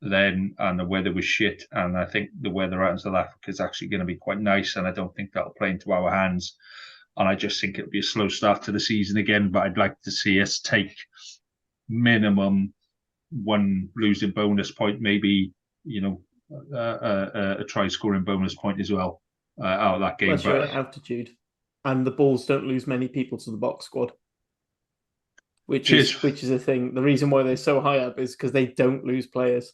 then, and the weather was shit. And I think the weather out in South Africa is actually going to be quite nice, and I don't think that'll play into our hands. And I just think it'll be a slow start to the season again, but I'd like to see us take minimum one losing bonus point, maybe, a try scoring bonus point as well out of that game. Plus you're at altitude, and the Bulls don't lose many people to the box squad, which is a thing. The reason why they're so high up is because they don't lose players.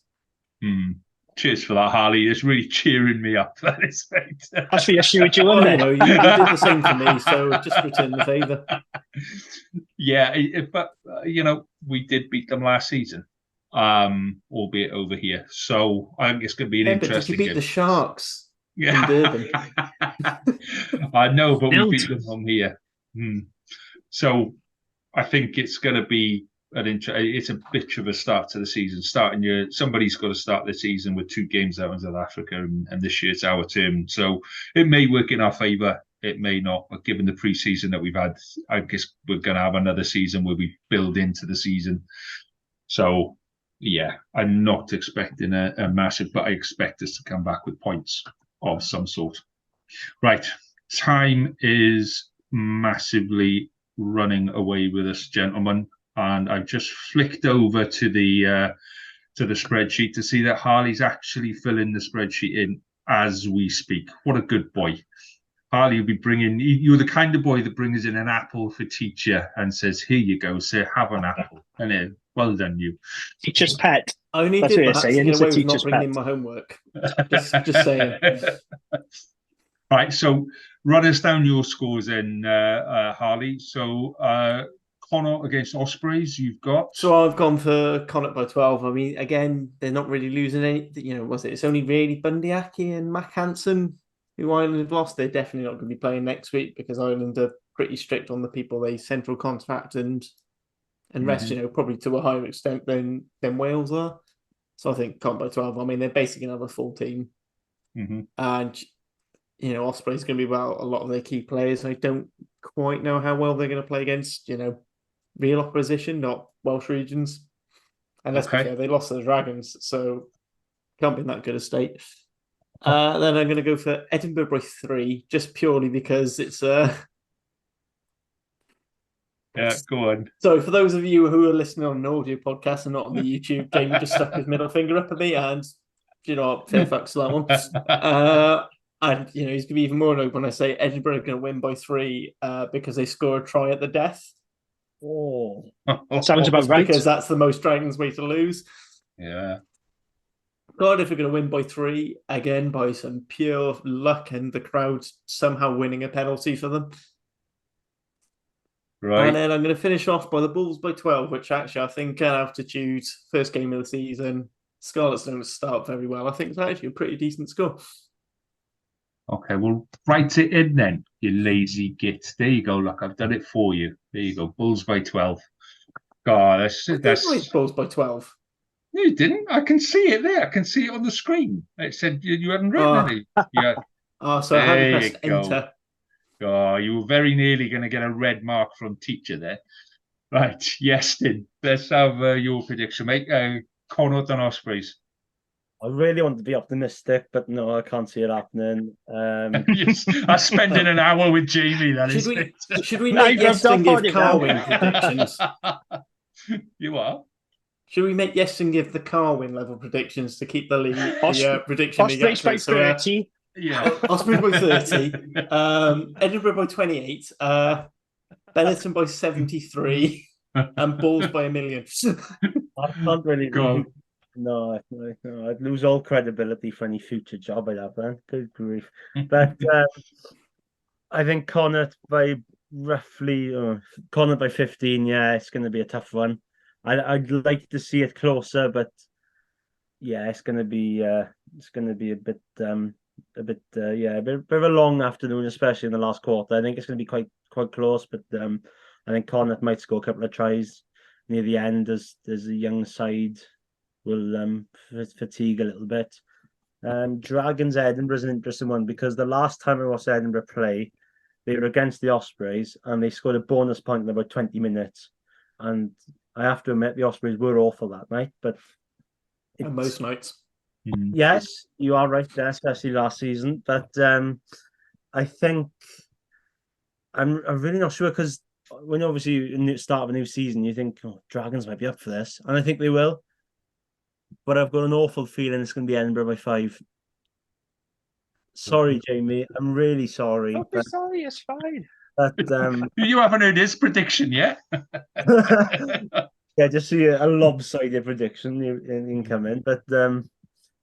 Cheers for that, Harley. It's really cheering me up. That is right. That's the issue with you, wasn't it? You did the same for me, so just return the favour. Yeah, but we did beat them last season, albeit over here. So I think it's going to be an interesting. But did you beat the Sharks? Yeah, in Durban. I know, but we beat them home here. So I think it's going to be it's a bit of a start to the season. Somebody's got to start the season with 2 games out in South Africa, and this year it's our turn. So it may work in our favour, it may not. But given the pre-season that we've had, I guess we're going to have another season where we build into the season. So yeah, I'm not expecting a massive, but I expect us to come back with points of some sort. Right, time is massively running away with us, gentlemen. And I've just flicked over to the spreadsheet to see that Harley's actually filling the spreadsheet in as we speak. What a good boy. Harley will be you're the kind of boy that brings in an apple for teacher and says, "Here you go, sir, have an apple." And well done, you. Teacher's pet. I only did that to get away with not bringing in my homework. Just saying. Right, so run us down your scores then, Harley. So Connacht against Ospreys, you've got. So I've gone for Connacht by 12. I mean, again, they're not really losing any. It's only really Bundyaki and Mac Hansen who Ireland have lost. They're definitely not going to be playing next week because Ireland are pretty strict on the people they central contract and rest. Probably to a higher extent than Wales are. So I think Connacht by 12. I mean, they're basically going to have a full team, and Ospreys going to be without a lot of their key players. I don't quite know how well they're going to play against real opposition, not Welsh regions. And let's be fair, they lost to the Dragons, so can't be in that good a state. Then I'm going to go for Edinburgh by 3, just purely because it's yeah, go on. So for those of you who are listening on an audio podcast and not on the YouTube, Jamie just stuck his middle finger up at me, and you know what? Fair fucks to that one. And he's going to be even more annoyed when I say Edinburgh are going to win by 3 because they score a try at the death. Oh, sounds about right. Because that's the most Dragons way to lose. Yeah. Cardiff are going to win by 3 again by some pure luck and the crowd somehow winning a penalty for them. Right. And then I'm going to finish off by the Bulls by 12, which actually I think at altitude, first game of the season, Scarlets don't start very well. I think it's actually a pretty decent score. Okay, well, write it in then, you lazy git. There you go. Look, I've done it for you. There you go. Bulls by 12. God, that's Bulls by 12. No, you didn't. I can see it there. I can see it on the screen. It said you hadn't written any. Yeah. So I hadn't pressed enter. Oh, you were very nearly going to get a red mark from teacher there. Right, Iestyn. Let's have your prediction, mate. Connaught and Ospreys. I really want to be optimistic, but no, I can't see it happening. Yes, I'm spending an hour with Jamie. Should we make Iestyn give Carwyn predictions? You are? Should we make Iestyn give the Carwyn level predictions to keep the league, prediction league? Ospreys by 30. Yeah. Ospreys by 30. Edinburgh by 28. Benetton by 73. And Bulls by 1 million. I can't really go. No, I'd lose all credibility for any future job I'd have then. Good grief. But I think Connaught by roughly, Connaught by 15, yeah, it's going to be a tough one. I'd like to see it closer, but yeah, it's going to be a bit of a long afternoon, especially in the last quarter. I think it's going to be quite close, but I think Connaught might score a couple of tries near the end as a young side will fatigue a little bit. Dragons Edinburgh is an interesting one because the last time I watched Edinburgh play, they were against the Ospreys and they scored a bonus point in about 20 minutes. And I have to admit the Ospreys were awful that night, but most nights. Yes, you are right there, especially last season. But I think I'm really not sure because when obviously you start of a new season, you think, Dragons might be up for this, and I think they will. But I've got an awful feeling it's going to be Edinburgh by 5. Sorry, Jamie. I'm really sorry. Don't be sorry. It's fine. But you haven't heard his prediction yet. Yeah, just see a lopsided prediction incoming. But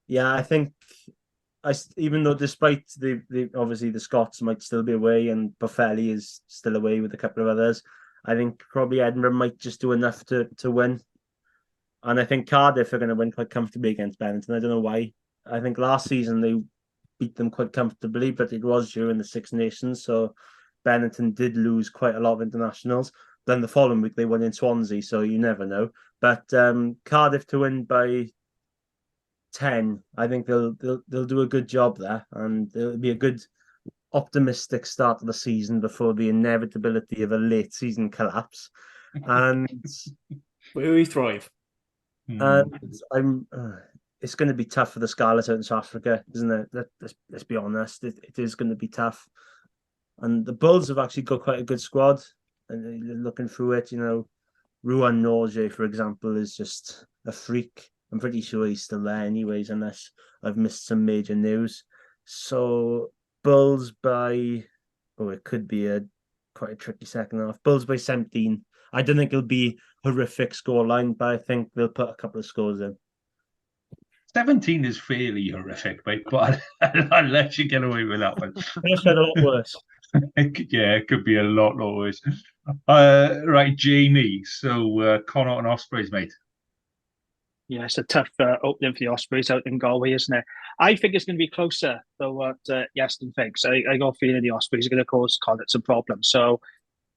yeah, I think even though despite the obviously the Scots might still be away and Boffelli is still away with a couple of others, I think probably Edinburgh might just do enough to win. And I think Cardiff are going to win quite comfortably against Benetton. I don't know why. I think last season they beat them quite comfortably, but it was during the Six Nations, so Benetton did lose quite a lot of internationals. Then the following week they won in Swansea, so you never know. But Cardiff to win by 10, I think they'll do a good job there, and it'll be a good optimistic start to the season before the inevitability of a late season collapse. And we thrive. And it's going to be tough for the Scarlets out in South Africa, isn't it? Let's be honest, it is going to be tough. And the Bulls have actually got quite a good squad. And looking through it, Ruan Norge, for example, is just a freak. I'm pretty sure he's still there anyways, unless I've missed some major news. So Bulls by, it could be quite a tricky second half. Bulls by 17. I don't think it'll be horrific scoreline, but I think they'll put a couple of scores in. 17 is fairly horrific, mate, but I'll let you get away with that one. It's a lot worse. Yeah, it could be a lot worse. Right, Jamie. So Connaught and Ospreys, mate. Yeah, it's a tough opening for the Ospreys out in Galway, isn't it? I think it's going to be closer than what Iestyn thinks. I got a feeling the Ospreys are going to cause Connaught some problems. So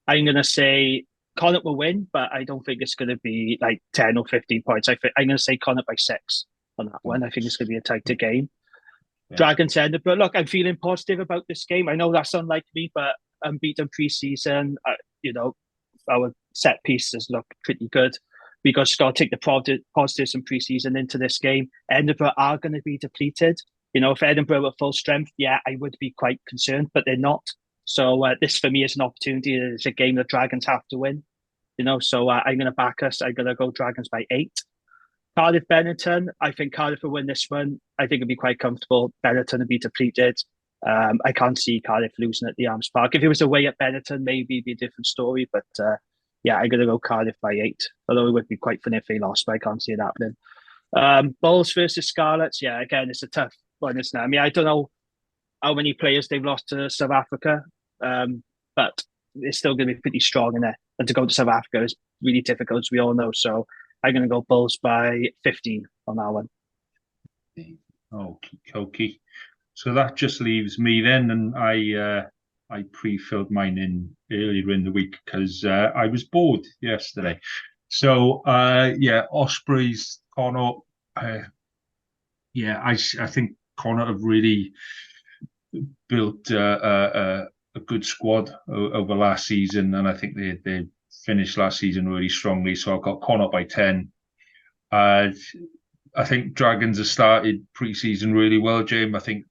I'm going to say Connaught will win, but I don't think it's going to be like 10 or 15 points. I'm going to say Connaught by 6 on that one. I think it's going to be a tighter game. Yeah. Dragons Edinburgh. Look, I'm feeling positive about this game. I know that's unlikely, but unbeaten pre-season. Our set pieces look pretty good. We got to take the positives from pre-season into this game. Edinburgh are going to be depleted. If Edinburgh were full strength, yeah, I would be quite concerned, but they're not. So this for me is an opportunity. It's a game that Dragons have to win. So I'm going to back us. I'm going to go Dragons by 8. Cardiff Benetton. I think Cardiff will win this one. I think it'll be quite comfortable. Benetton will be depleted. I can't see Cardiff losing at the Arms Park. If it was away at Benetton, maybe it'd be a different story. But yeah, I'm going to go Cardiff by 8. Although it would be quite funny if they lost, but I can't see it happening. Bulls versus Scarlets. Yeah, again, it's a tough one, isn't it? I mean, I don't know how many players they've lost to South Africa, but it's still going to be pretty strong in there. And to go to South Africa is really difficult, as we all know. So I'm going to go Bulls by 15 on that one. Okay. So that just leaves me then, and I pre-filled mine in earlier in the week because I was bored yesterday. So Ospreys, Connor. I think Connor have really built a good squad over last season, and I think they finished last season really strongly. So I've got Connor by 10. I think Dragons have started pre-season really well, James. I think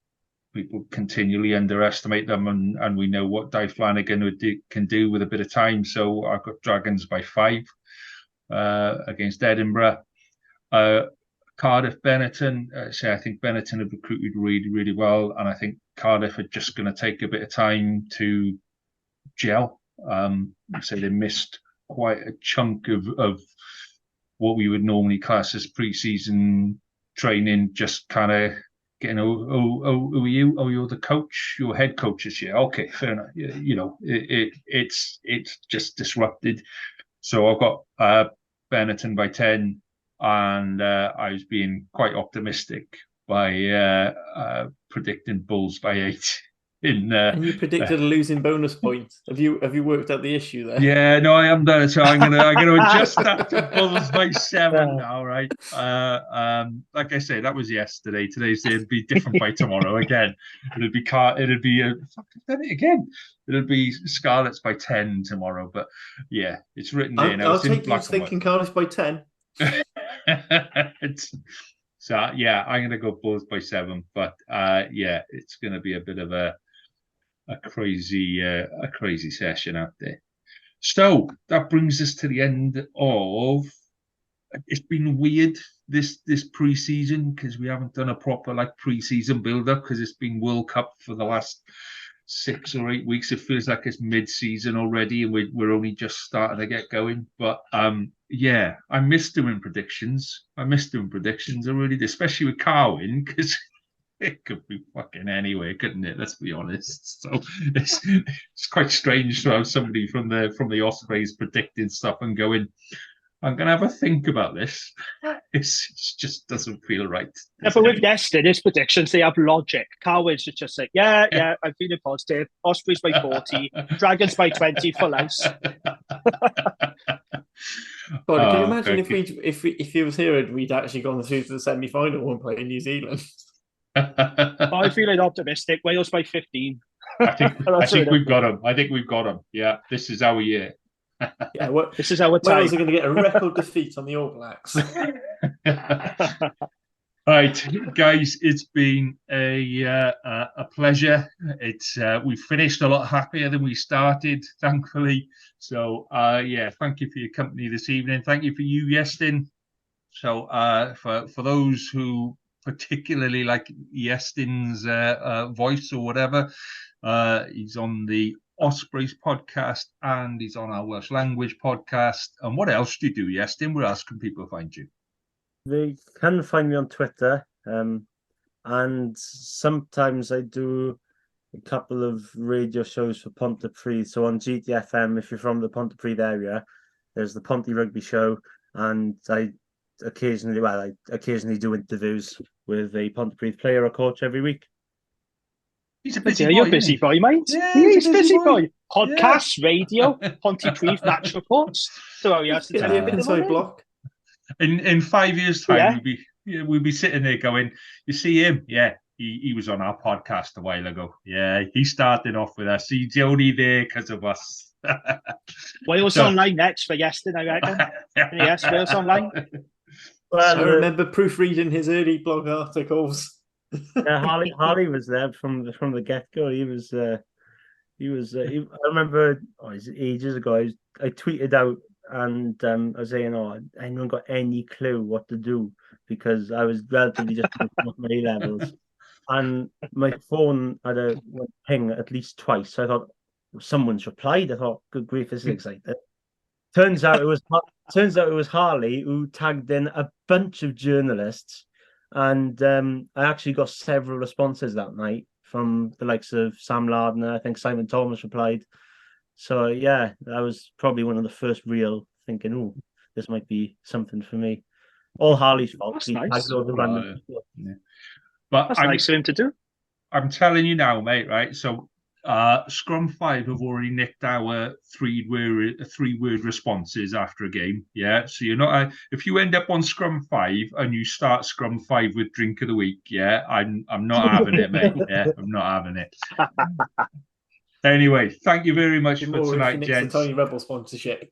people continually underestimate them, and we know what Dave Flanagan can do with a bit of time. So I've got Dragons by 5 against Edinburgh. Cardiff Benetton. I think Benetton have recruited really, really well, and I think Cardiff are just going to take a bit of time to gel. So they missed quite a chunk of what we would normally class as pre-season training, just kind of getting, who are you? Oh, you're the coach, you're head coach this year. Okay, fair enough. It's just disrupted. So I've got Benetton by 10, and I was being quite optimistic by predicting Bulls by 8. And you predicted a losing bonus point. Have you worked out the issue there? Yeah, no, I am done. So I'm gonna adjust that to Bulls by 7 now, right? Like I say, that was yesterday. Today's day. It'll be different by tomorrow again. It'll be It'll be Scarlets by 10 tomorrow. But yeah, it's written there now. I'll take you thinking Cardiff by 10. So yeah, I'm gonna go Bulls by 7. But it's gonna be a bit of a crazy session out there. So that brings us to the end of. It's been weird this pre-season because we haven't done a proper pre-season build-up because it's been World Cup for the last 6 or 8 weeks. It feels like it's mid-season already, and we're only just starting to get going. But I miss doing predictions. I really do, especially with Carwyn, because it could be fucking anywhere, couldn't it? Let's be honest. So it's quite strange to have somebody from the Ospreys predicting stuff and going, I'm going to have a think about this. It just doesn't feel right. Yeah, but with Iestyn, his predictions, they have logic. Carwyn's just like, I'm feeling positive. Ospreys by 40, Dragons by 20, full house. God, can you imagine if he was here and we'd actually gone through to the semi-final and played New Zealand? I'm feeling optimistic. Wales by 15. I think we've got them. Yeah, this is our year. This is our time. Wales are going to get a record defeat on the All Blacks. Right, guys, it's been a pleasure. We finished a lot happier than we started, thankfully. So thank you for your company this evening. Thank you for you, Iestyn. So for those who particularly like Iestyn's voice or whatever, he's on the Ospreys podcast and he's on our Welsh language podcast. And what else do you do, Iestyn? Where else can people find you? They can find me on Twitter, and sometimes I do a couple of radio shows for Pontypridd. So on GTFM, if you're from the Pontypridd area, there's the Ponty Rugby Show, and I occasionally do interviews with a Pontypridd player or coach every week. He's a busy boy. You're a busy boy, mate. Yeah, he's a busy boy. Podcasts, radio, Pontypridd match reports. So he has to tell you a bit inside block. In 5 years' time, we'll be sitting there going, you see him? Yeah, he was on our podcast a while ago. Yeah, he started off with us. He's only there because of us. Wales Online next for Iestyn, I reckon. Yes, Wales Online. Well, I remember proofreading his early blog articles. Harley was there from the get-go. He was. I remember ages ago. I tweeted out and I was saying, anyone got any clue what to do? Because I was relatively just off my A levels, and my phone had a ping at least twice. So I thought someone's replied. I thought, good grief, this is exciting. Turns out it was Harley who tagged in a bunch of journalists, and I actually got several responses that night from the likes of Sam Lardner. I think Simon Thomas replied. So yeah, that was probably one of the first real thinking, oh, this might be something for me. All Harley's fault. That's nice. Yeah. But that's nice of him to do. I'm telling you now, mate, right? So Scrum 5 have already nicked our three-word responses after a game. Yeah. So you're not if you end up on Scrum 5 and you start Scrum 5 with drink of the week, yeah, I'm not having it, mate. Yeah, I'm not having it. Anyway, thank you very much for tonight, gents. Tony Rebel sponsorship.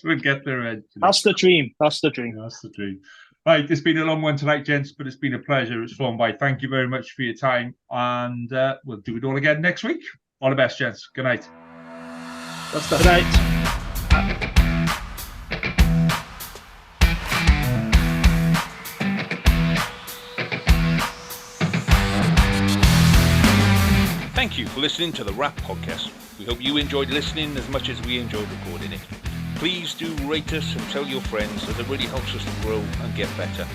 We'll get there eventually. That's the dream. That's the dream. That's the dream. Right, it's been a long one tonight, gents, but it's been a pleasure. It's flown by. Thank you very much for your time, and we'll do it all again next week. All the best, gents. Good night. Good night. Thank you for listening to the Wrap Podcast. We hope you enjoyed listening as much as we enjoyed recording it. Please do rate us and tell your friends, as it really helps us to grow and get better.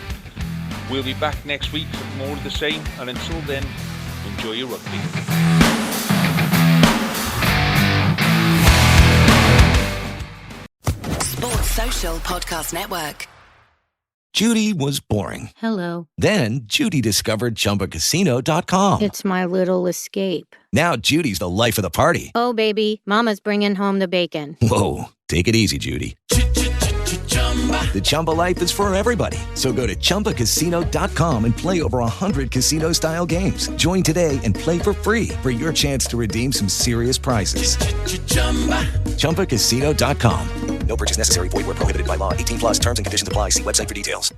We'll be back next week with more of the same, and until then, enjoy your rugby. Sports Social Podcast Network. Judy was boring. Hello. Then Judy discovered ChumbaCasino.com. It's my little escape. Now Judy's the life of the party. Oh, baby, mama's bringing home the bacon. Whoa, take it easy, Judy. The Chumba life is for everybody. So go to ChumbaCasino.com and play over 100 casino-style games. Join today and play for free for your chance to redeem some serious prizes. ChumbaCasino.com. No purchase necessary. Void where prohibited by law. 18+ terms and conditions apply. See website for details.